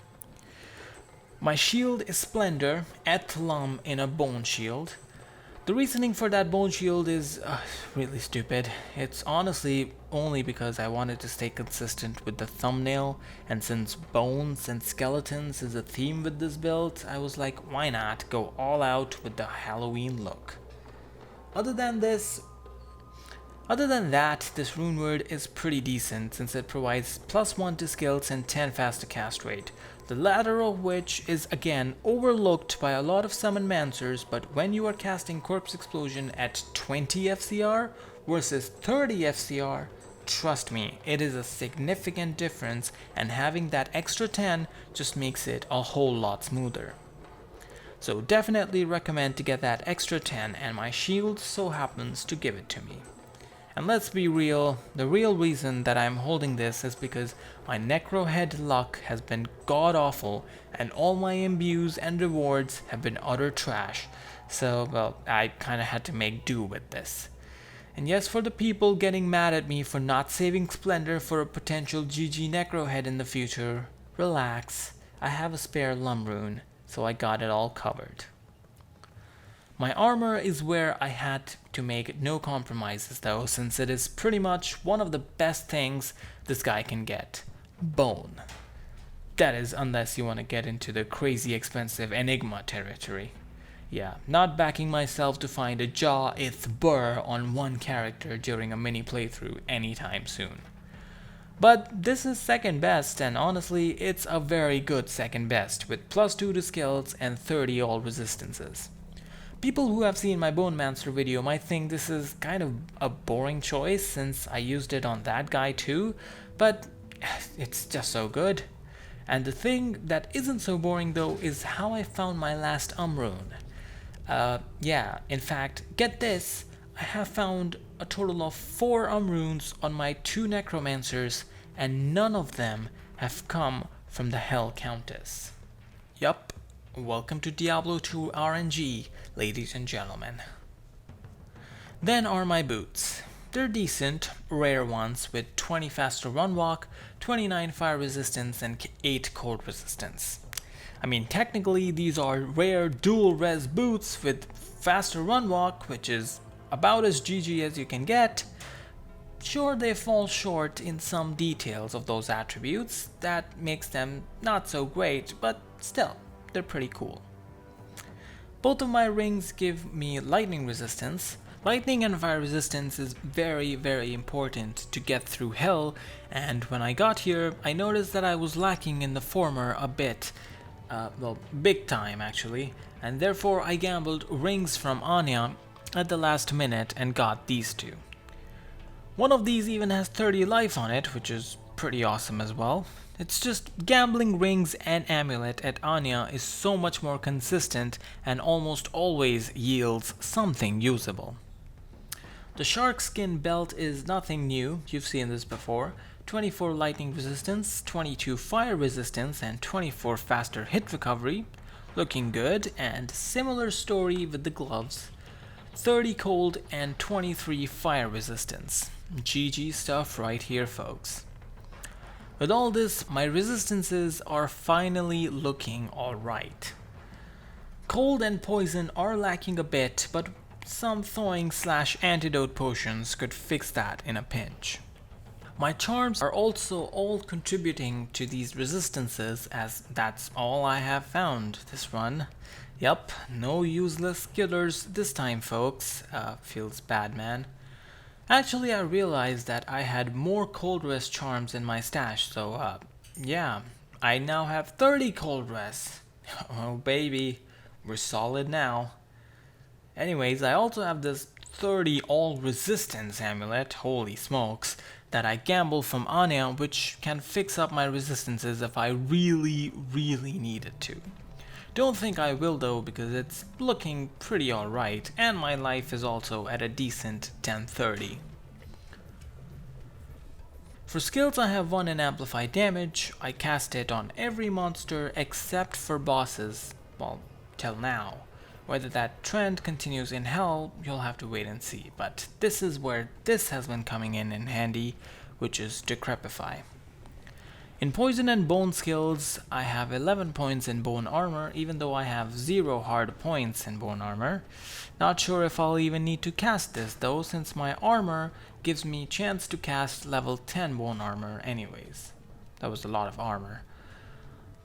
[SPEAKER 1] My shield is Splendor, Ethlum in a bone shield. The reasoning for that bone shield is really stupid. It's honestly only because I wanted to stay consistent with the thumbnail, and since bones and skeletons is a theme with this build, I was like, why not go all out with the Halloween look. Other than that, this runeward is pretty decent since it provides plus 1 to skills and 10 fast to cast rate. The latter of which is again overlooked by a lot of summonmancers, but when you are casting Corpse Explosion at 20 FCR versus 30 FCR, trust me, it is a significant difference, and having that extra 10 just makes it a whole lot smoother. So definitely recommend to get that extra 10, and my shield so happens to give it to me. And let's be real, the real reason that I'm holding this is because my Necro head luck has been god-awful and all my imbues and rewards have been utter trash. So, well, I kinda had to make do with this. And yes, for the people getting mad at me for not saving Splendor for a potential GG Necro head in the future, relax, I have a spare Lumrune, so I got it all covered. My armor is where I had to make no compromises though, since it is pretty much one of the best things this guy can get. Bone. That is, unless you want to get into the crazy expensive Enigma territory. Yeah, not backing myself to find a jaw ith burr on one character during a mini playthrough anytime soon. But this is second best, and honestly it's a very good second best with +2 to skills and 30 all resistances. People who have seen my Bonemancer video might think this is kind of a boring choice since I used it on that guy too, but it's just so good. And the thing that isn't so boring though is how I found my last rune. Yeah, in fact, get this, I have found a total of 4 runes on my 2 Necromancers, and none of them have come from the Hell Countess. Yup. Welcome to Diablo 2 RNG, ladies and gentlemen. Then are my boots. They're decent, rare ones with 20 faster run walk, 29 fire resistance, and 8 cold resistance. I mean, technically these are rare dual res boots with faster run walk, which is about as GG as you can get. Sure, they fall short in some details of those attributes that makes them not so great, but still, they're pretty cool. Both of my rings give me lightning resistance. Lightning and fire resistance is very, very important to get through hell, and when I got here, I noticed that I was lacking in the former a bit. Well, big time actually, and therefore I gambled rings from Anya at the last minute and got these two. One of these even has 30 life on it, which is pretty awesome as well. It's just gambling rings and amulet at Anya is so much more consistent and almost always yields something usable. The Sharkskin Belt is nothing new, you've seen this before. 24 lightning resistance, 22 fire resistance, and 24 faster hit recovery. Looking good, and similar story with the gloves. 30 cold and 23 fire resistance. GG stuff right here, folks. With all this, my resistances are finally looking alright. Cold and poison are lacking a bit, but some thawing/antidote potions could fix that in a pinch. My charms are also all contributing to these resistances, as that's all I have found this run. Yup, no useless killers this time, folks. Feels bad, man. Actually, I realized that I had more cold rest charms in my stash, so yeah, I now have 30 cold rests. Oh baby, we're solid now. Anyways, I also have this 30 all resistance amulet, holy smokes, that I gamble from Anya, which can fix up my resistances if I really needed to. Don't think I will though, because it's looking pretty alright, and my life is also at a decent 1030. For skills, I have one in amplified damage. I cast it on every monster except for bosses, well, till now. Whether that trend continues in hell, you'll have to wait and see, but this is where this has been coming in handy, which is Decrepify. In poison and bone skills, I have 11 points in bone armor, even though I have 0 hard points in bone armor. Not sure if I'll even need to cast this though, since my armor gives me chance to cast level 10 bone armor anyways. That was a lot of armor.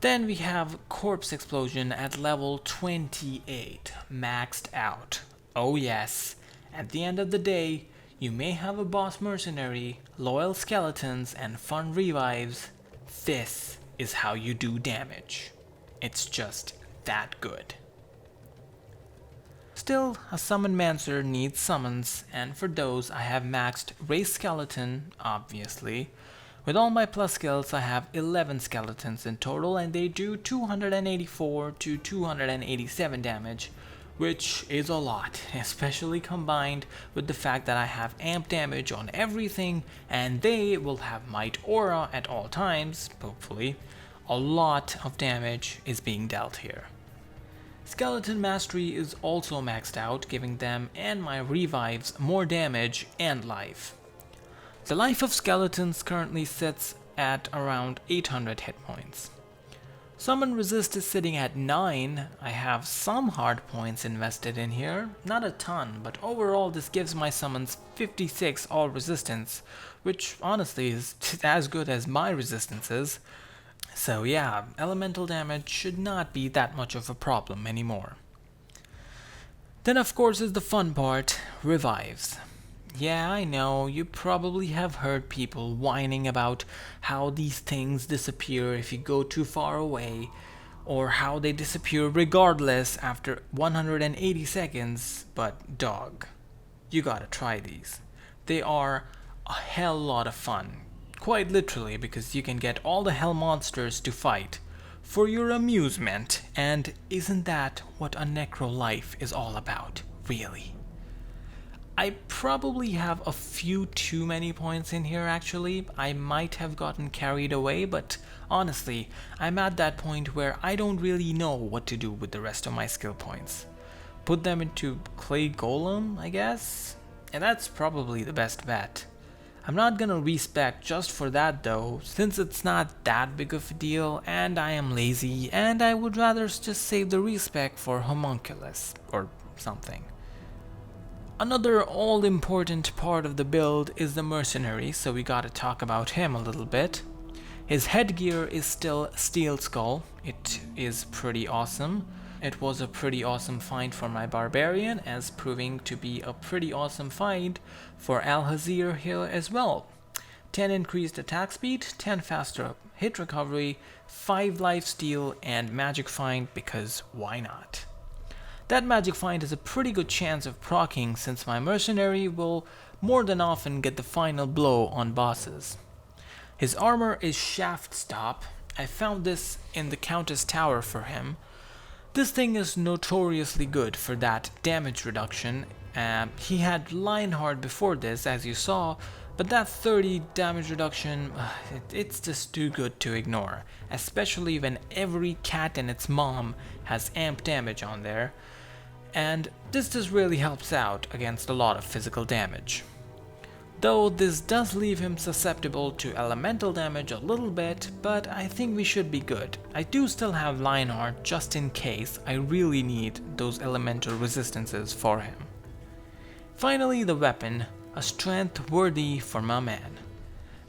[SPEAKER 1] Then we have Corpse Explosion at level 28, maxed out. Oh yes, at the end of the day, you may have a boss mercenary, loyal skeletons, and fun revives. This is how you do damage. It's just that good. Still, a summonmancer needs summons, and for those I have maxed Race Skeleton, obviously. With all my plus skills, I have 11 skeletons in total, and they do 284 to 287 damage, which is a lot, especially combined with the fact that I have amp damage on everything and they will have might aura at all times, hopefully. A lot of damage is being dealt here. Skeleton Mastery is also maxed out, giving them and my revives more damage and life. The life of skeletons currently sits at around 800 hit points. Summon resist is sitting at 9. I have some hard points invested in here, not a ton, but overall this gives my summons 56 all resistance, which honestly is as good as my resistances. So yeah, elemental damage should not be that much of a problem anymore. Then of course is the fun part, revives. Yeah, I know, you probably have heard people whining about how these things disappear if you go too far away, or how they disappear regardless after 180 seconds, but dog, you gotta try these. They are a hell lot of fun, quite literally, because you can get all the hell monsters to fight for your amusement, and isn't that what a Necro life is all about, really? I probably have a few too many points in here actually. I might have gotten carried away, but honestly, I'm at that point where I don't really know what to do with the rest of my skill points. Put them into Clay Golem, I guess? And that's probably the best bet. I'm not gonna respec just for that though, since it's not that big of a deal and I am lazy and I would rather just save the respec for Homunculus or something. Another all-important part of the build is the Mercenary, so we gotta talk about him a little bit. His headgear is still Steel Skull. It is pretty awesome. It was a pretty awesome find for my Barbarian, as proving to be a pretty awesome find for Alhazir here as well. 10 increased attack speed, 10 faster hit recovery, 5 lifesteal, and magic find because why not? That magic find is a pretty good chance of proccing since my Mercenary will more than often get the final blow on bosses. His armor is Shaft Stop. I found this in the Countess Tower for him. This thing is notoriously good for that damage reduction. He had Lionheart before this, as you saw, but that 30 damage reduction, it's just too good to ignore, especially when every cat and its mom has amp damage on there. And this just really helps out against a lot of physical damage. Though this does leave him susceptible to elemental damage a little bit, but I think we should be good. I do still have Lionheart just in case I really need those elemental resistances for him. Finally, the weapon, a strength worthy for my man.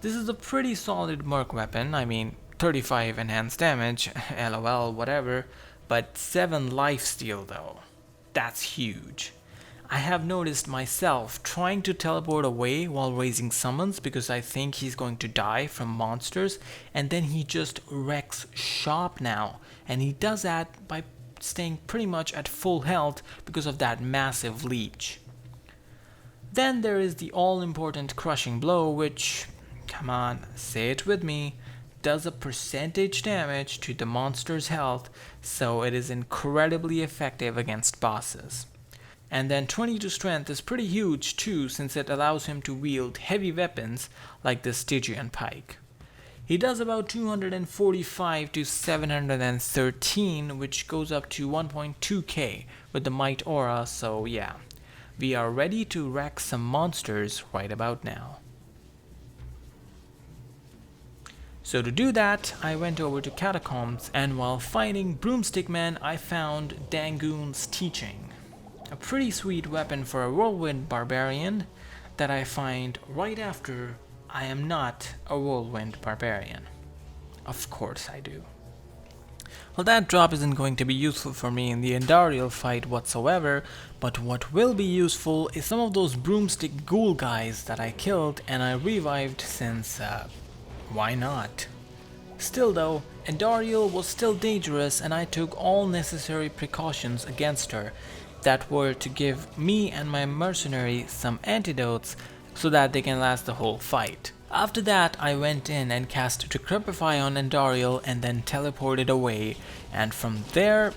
[SPEAKER 1] This is a pretty solid merc weapon, I mean 35 enhanced damage, lol whatever, but 7 lifesteal though. That's huge. I have noticed myself trying to teleport away while raising summons because I think he's going to die from monsters, and then he just wrecks shop now, and he does that by staying pretty much at full health because of that massive leech. Then there is the all-important crushing blow, which, come on, say it with me, does a percentage damage to the monster's health, so it is incredibly effective against bosses. And then 22 strength is pretty huge too, since it allows him to wield heavy weapons like the Stygian pike. He does about 245 to 713, which goes up to 1.2k with the might aura, so yeah, we are ready to wreck some monsters right about now. So to do that, I went over to Catacombs, and while fighting Broomstick Man, I found Dangoon's Teaching. A pretty sweet weapon for a Whirlwind Barbarian that I find right after I am not a Whirlwind Barbarian. Of course I do. Well, that drop isn't going to be useful for me in the Endariel fight whatsoever, but what will be useful is some of those Broomstick Ghoul guys that I killed and I revived since, why not? Still though, Endariel was still dangerous and I took all necessary precautions against her that were to give me and my Mercenary some antidotes so that they can last the whole fight. After that, I went in and cast Decrepify on Endariel and then teleported away, and from there,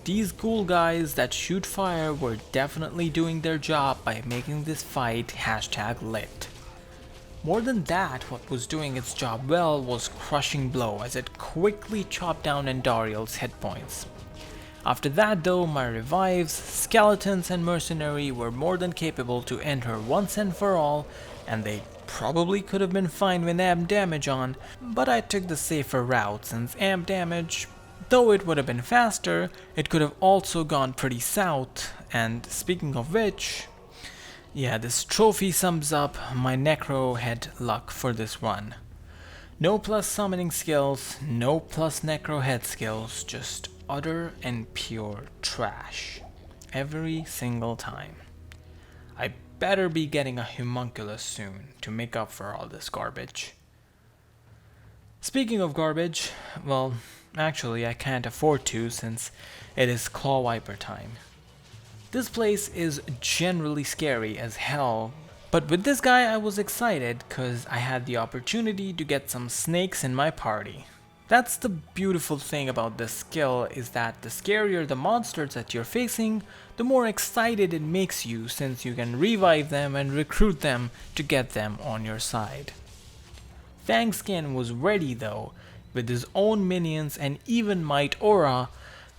[SPEAKER 1] these cool guys that shoot fire were definitely doing their job by making this fight #lit. More than that, what was doing its job well was Crushing Blow, as it quickly chopped down Andariel's hit points. After that though, my revives, skeletons and mercenary were more than capable to end her once and for all, and they probably could have been fine with amp damage on, but I took the safer route since amp damage, though it would have been faster, it could have also gone pretty south. And speaking of which, yeah, this trophy sums up my Necro head luck for this run. No plus summoning skills, no plus Necro head skills, just utter and pure trash. Every single time. I better be getting a homunculus soon to make up for all this garbage. Speaking of garbage, well, actually I can't afford to since it is claw wiper time. This place is generally scary as hell, but with this guy I was excited cause I had the opportunity to get some snakes in my party. That's the beautiful thing about this skill, is that the scarier the monsters that you're facing, the more excited it makes you, since you can revive them and recruit them to get them on your side. Fangskin was ready though, with his own minions and even Might Aura.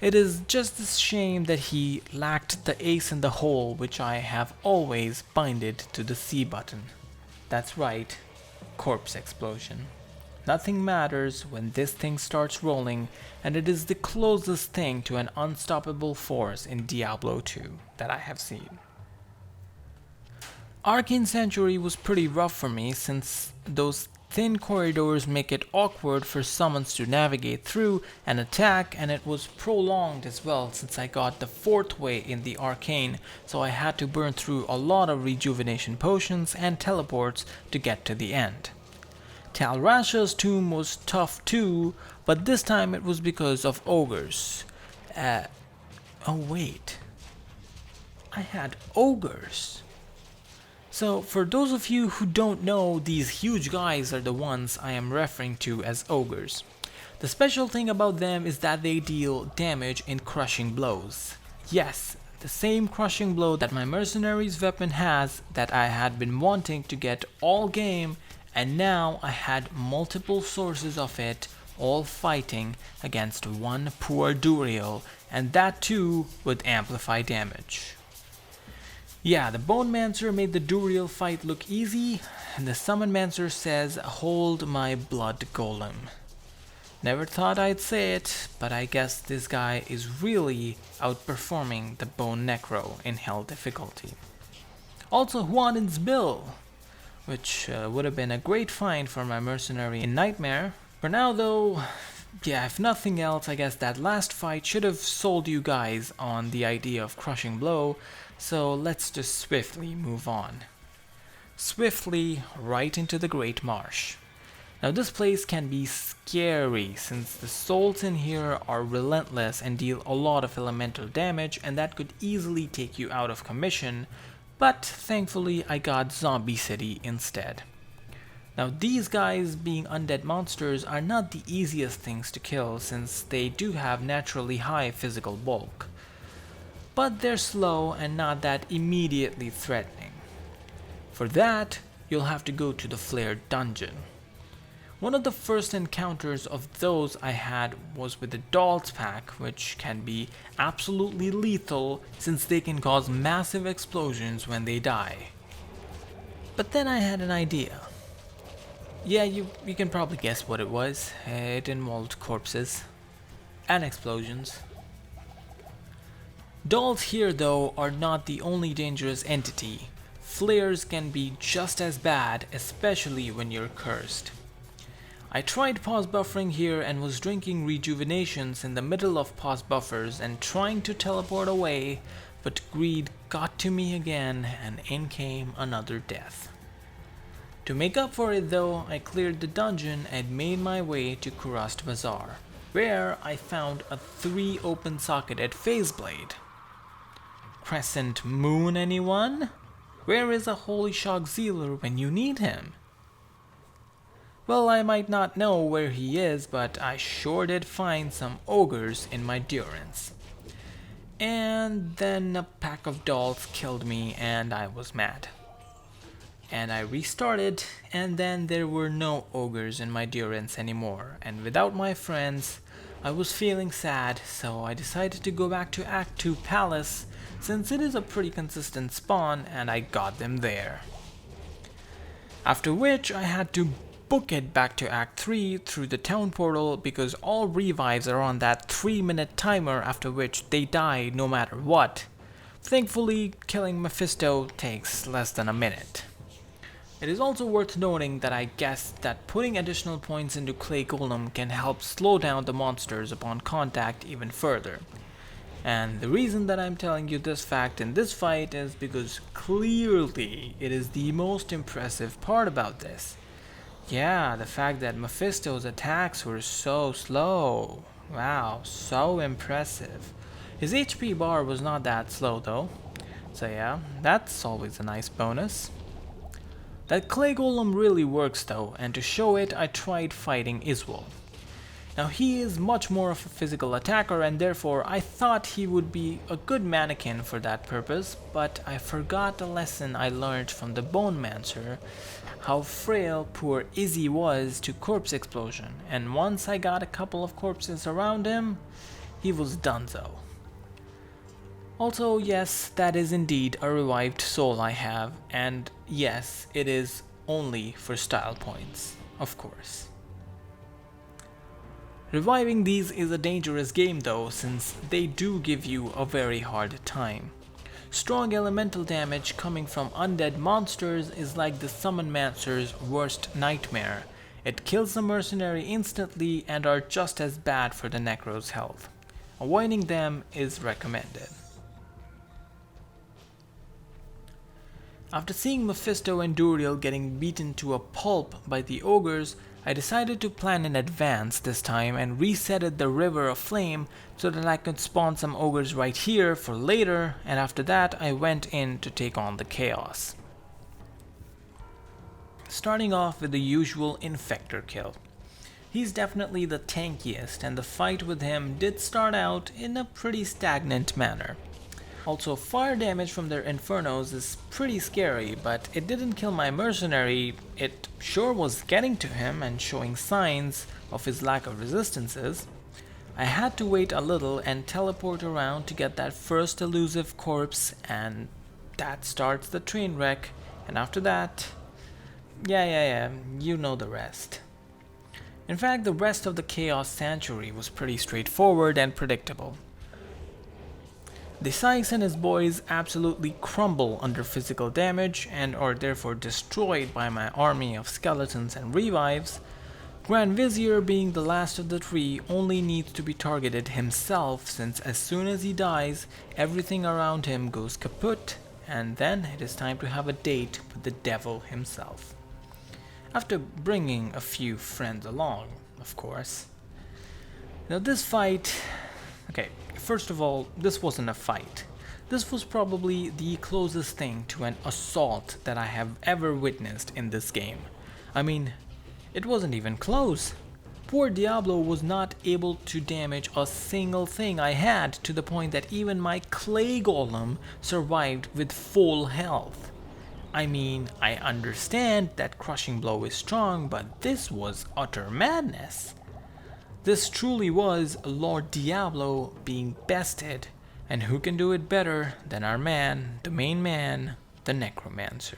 [SPEAKER 1] It is just a shame that he lacked the ace in the hole, which I have always binded to the C button. That's right, corpse explosion. Nothing matters when this thing starts rolling, and it is the closest thing to an unstoppable force in Diablo 2 that I have seen. Arcane Sanctuary was pretty rough for me since those thin corridors make it awkward for summons to navigate through and attack, and it was prolonged as well since I got the 4th way in the arcane, so I had to burn through a lot of rejuvenation potions and teleports to get to the end. Talrasha's tomb was tough too, but this time it was because of ogres. Oh wait, I had ogres. So for those of you who don't know, these huge guys are the ones I am referring to as ogres. The special thing about them is that they deal damage in crushing blows. Yes, the same crushing blow that my mercenary's weapon has, that I had been wanting to get all game, and now I had multiple sources of it, all fighting against one poor Duriel, and that too with amplify damage. Yeah, the Bonemancer made the Duriel fight look easy, and the Summonmancer says, "Hold my blood, Golem." Never thought I'd say it, but I guess this guy is really outperforming the Bone Necro in hell difficulty. Also Juanin's Bill, which would have been a great find for my mercenary in Nightmare. For now though, yeah, if nothing else, I guess that last fight should have sold you guys on the idea of Crushing Blow, so let's just swiftly move on. Swiftly right into the Great Marsh. Now this place can be scary since the souls in here are relentless and deal a lot of elemental damage, and that could easily take you out of commission, but thankfully I got Zombie City instead. Now these guys, being undead monsters, are not the easiest things to kill since they do have naturally high physical bulk. But they're slow and not that immediately threatening. For that, you'll have to go to the Flared Dungeon. One of the first encounters of those I had was with the Doll's Pack, which can be absolutely lethal since they can cause massive explosions when they die. But then I had an idea. Yeah, you can probably guess what it was. It involved corpses and explosions. Dolls here though are not the only dangerous entity. Flares can be just as bad, especially when you're cursed. I tried pause buffering here and was drinking rejuvenations in the middle of pause buffers and trying to teleport away, but greed got to me again and in came another death. To make up for it though, I cleared the dungeon and made my way to Kurast Bazaar, where I found a 3 open-socketed phase blade. Crescent Moon, anyone? Where is a Holy Shock Zealer when you need him? Well, I might not know where he is, but I sure did find some ogres in my durance. And then a pack of dolls killed me and I was mad. And I restarted, and then there were no ogres in my durance anymore, and without my friends, I was feeling sad, so I decided to go back to Act 2 Palace, since it is a pretty consistent spawn, and I got them there. After which, I had to book it back to Act 3 through the town portal, because all revives are on that 3-minute timer, after which they die no matter what. Thankfully, killing Mephisto takes less than a minute. It is also worth noting that I guessed that putting additional points into Clay Golem can help slow down the monsters upon contact even further. And the reason that I'm telling you this fact in this fight is because clearly it is the most impressive part about this. Yeah, the fact that Mephisto's attacks were so slow. Wow, so impressive. His HP bar was not that slow though. So yeah, that's always a nice bonus. That Clay Golem really works though, and to show it I tried fighting Iswal. Now he is much more of a physical attacker, and therefore I thought he would be a good mannequin for that purpose, but I forgot a lesson I learned from the Bonemancer, how frail poor Izzy was to corpse explosion, and once I got a couple of corpses around him, he was donezo. Also, yes, that is indeed a revived soul I have, and yes, it is only for style points, of course. Reviving these is a dangerous game though, since they do give you a very hard time. Strong elemental damage coming from undead monsters is like the summonmancer's worst nightmare. It kills the mercenary instantly and are just as bad for the Necro's health. Avoiding them is recommended. After seeing Mephisto and Duriel getting beaten to a pulp by the ogres, I decided to plan in advance this time and resetted the river of flame so that I could spawn some ogres right here for later, and after that I went in to take on the chaos. Starting off with the usual Infector kill. He's definitely the tankiest, and the fight with him did start out in a pretty stagnant manner. Also, fire damage from their infernos is pretty scary, but it didn't kill my mercenary. It sure was getting to him and showing signs of his lack of resistances. I had to wait a little and teleport around to get that first elusive corpse, and that starts the train wreck, and after that, yeah, you know the rest. In fact, the rest of the Chaos Sanctuary was pretty straightforward and predictable. The Sykes and his boys absolutely crumble under physical damage and are therefore destroyed by my army of skeletons and revives. Grand Vizier, being the last of the three, only needs to be targeted himself, since as soon as he dies, everything around him goes kaput, and then it is time to have a date with the devil himself. After bringing a few friends along, of course. Now this fight... Okay, first of all, this wasn't a fight. This was probably the closest thing to an assault that I have ever witnessed in this game. I mean, it wasn't even close. Poor Diablo was not able to damage a single thing I had, to the point that even my Clay Golem survived with full health. I mean, I understand that Crushing Blow is strong, but this was utter madness. This truly was Lord Diablo being bested, and who can do it better than our man, the main man, the Necromancer.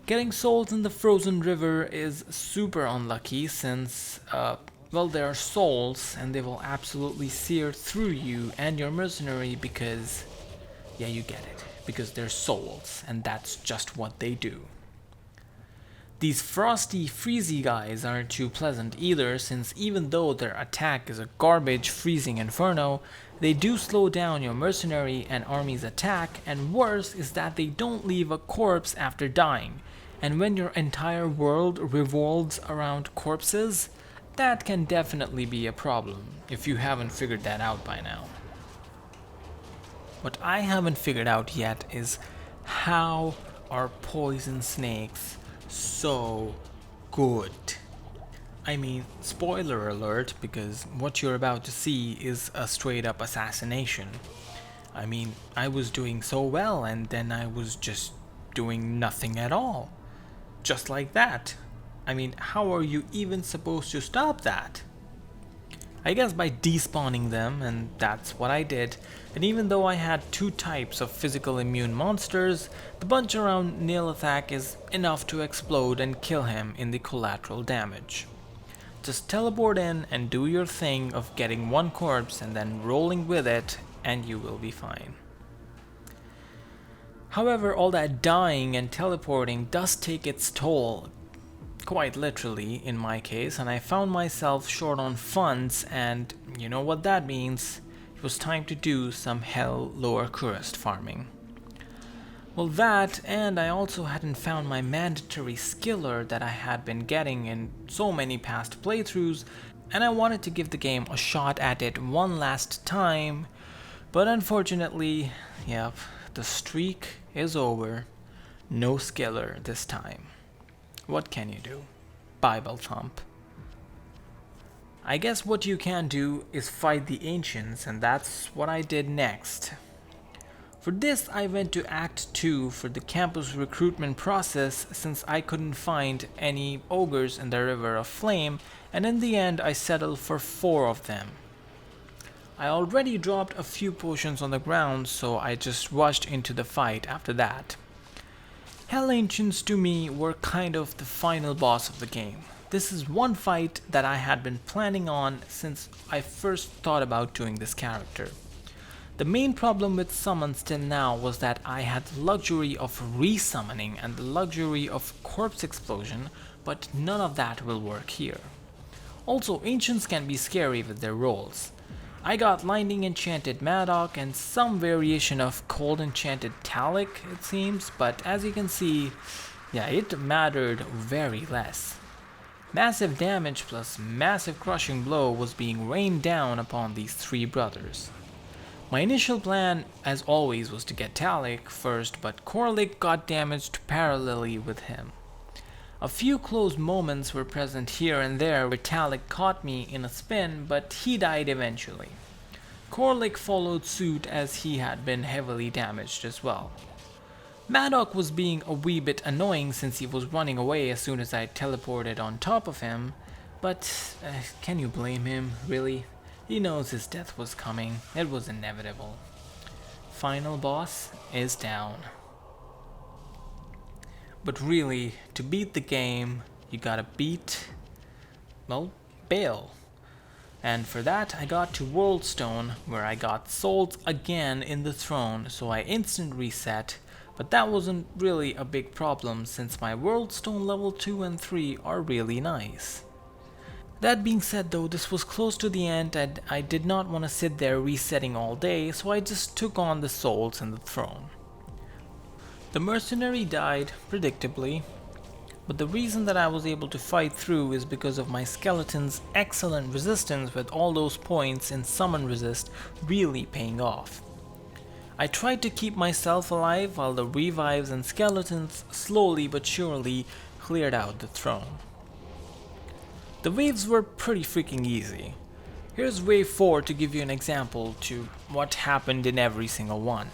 [SPEAKER 1] Getting souls in the frozen river is super unlucky, since, well, they are souls and they will absolutely sear through you and your mercenary because, yeah, you get it, because they're souls, and that's just what they do. These frosty, freezy guys aren't too pleasant either, since even though their attack is a garbage freezing inferno, they do slow down your mercenary and army's attack, and worse is that they don't leave a corpse after dying, and when your entire world revolves around corpses, that can definitely be a problem, if you haven't figured that out by now. What I haven't figured out yet is how are poison snakes so good. I mean, spoiler alert, because what you're about to see is a straight up assassination. I mean, I was doing so well and then I was just doing nothing at all. Just like that. I mean, how are you even supposed to stop that? I guess by despawning them, and that's what I did. And even though I had two types of physical immune monsters, the bunch around Neelathak is enough to explode and kill him in the collateral damage. Just teleport in and do your thing of getting one corpse and then rolling with it, and you will be fine. However, all that dying and teleporting does take its toll, quite literally in my case, and I found myself short on funds, and you know what that means. It was time to do some hell lower crust farming. Well, that, and I also hadn't found my mandatory skiller that I had been getting in so many past playthroughs, and I wanted to give the game a shot at it one last time, but unfortunately, yep, the streak is over. No skiller this time. What can you do? Bible thump. I guess what you can do is fight the ancients, and that's what I did next. For this, I went to Act 2 for the campus recruitment process, since I couldn't find any ogres in the River of Flame, and in the end I settled for 4 of them. I already dropped a few potions on the ground, so I just rushed into the fight after that. Hell Ancients to me were kind of the final boss of the game. This is one fight that I had been planning on since I first thought about doing this character. The main problem with summons till now was that I had the luxury of resummoning and the luxury of corpse explosion, but none of that will work here. Also, Ancients can be scary with their rolls. I got Lightning Enchanted Madoc and some variation of Cold Enchanted Talak, it seems, but as you can see, yeah, it mattered very less. Massive damage plus massive crushing blow was being rained down upon these 3 brothers. My initial plan, as always, was to get Talak first, but Korlik got damaged parallelly with him. A few close moments were present here and there where Talak caught me in a spin, but he died eventually. Korlik followed suit as he had been heavily damaged as well. Madoc was being a wee bit annoying since he was running away as soon as I teleported on top of him, but can you blame him, really? He knows his death was coming, it was inevitable. Final boss is down. But really, to beat the game, you gotta beat, well, Bale. And for that, I got to Worldstone, where I got souls again in the throne, so I instant reset, but that wasn't really a big problem since my Worldstone level 2 and 3 are really nice. That being said though, this was close to the end and I did not want to sit there resetting all day, so I just took on the souls and the throne. The Mercenary died, predictably, but the reason that I was able to fight through is because of my skeleton's excellent resistance, with all those points in summon resist really paying off. I tried to keep myself alive while the revives and skeletons slowly but surely cleared out the throne. The waves were pretty freaking easy. Here's wave 4 to give you an example to what happened in every single one.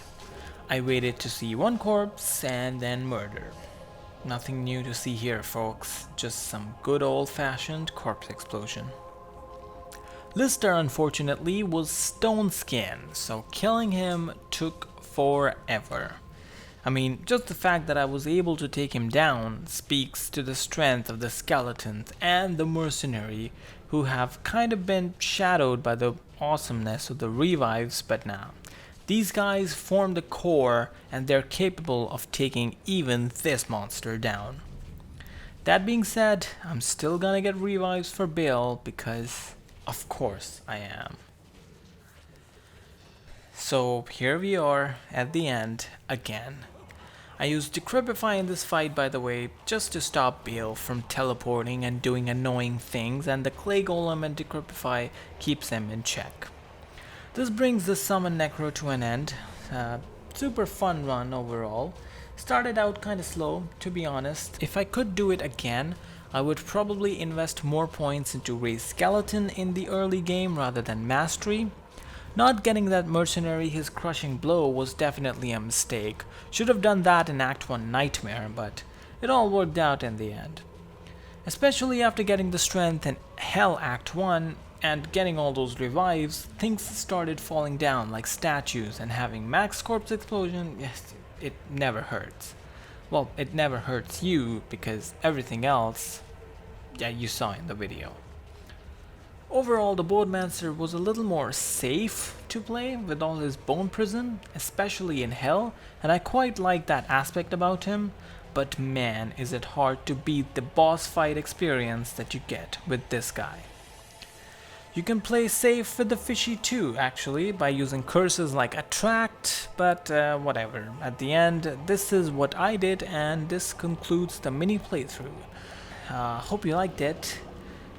[SPEAKER 1] I waited to see one corpse and then murder. Nothing new to see here, folks, just some good old-fashioned corpse explosion. Lister, unfortunately, was stone skin, so killing him took forever. I mean, just the fact that I was able to take him down speaks to the strength of the skeletons and the mercenary, who have kind of been shadowed by the awesomeness of the revives, but now these guys form the core and they're capable of taking even this monster down. That being said, I'm still gonna get revives for Bale because of course I am. So here we are at the end again. I used Decrepify in this fight, by the way, just to stop Bale from teleporting and doing annoying things, and the Clay Golem and Decrepify keeps him in check. This brings the Summon Necro to an end. Super fun run overall. Started out kinda slow, to be honest. If I could do it again, I would probably invest more points into raised skeleton in the early game rather than mastery. Not getting that mercenary his crushing blow was definitely a mistake. Should have done that in Act 1 Nightmare, but it all worked out in the end. Especially after getting the strength in Hell Act 1 and getting all those revives, things started falling down like statues, and having max corpse explosion, yes, it never hurts. Well, it never hurts you because everything else, yeah, you saw in the video. Overall, the Bonemancer was a little more safe to play with all his bone prison, especially in Hell, and I quite like that aspect about him, but man is it hard to beat the boss fight experience that you get with this guy. You can play safe with the Fishy too, actually, by using curses like Attract, but whatever. At the end, this is what I did, and this concludes the mini playthrough. Hope you liked it.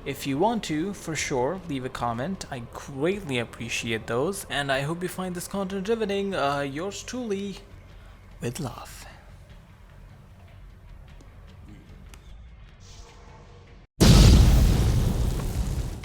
[SPEAKER 1] If you want to, for sure, leave a comment. I greatly appreciate those, and I hope you find this content riveting. Yours truly, with love.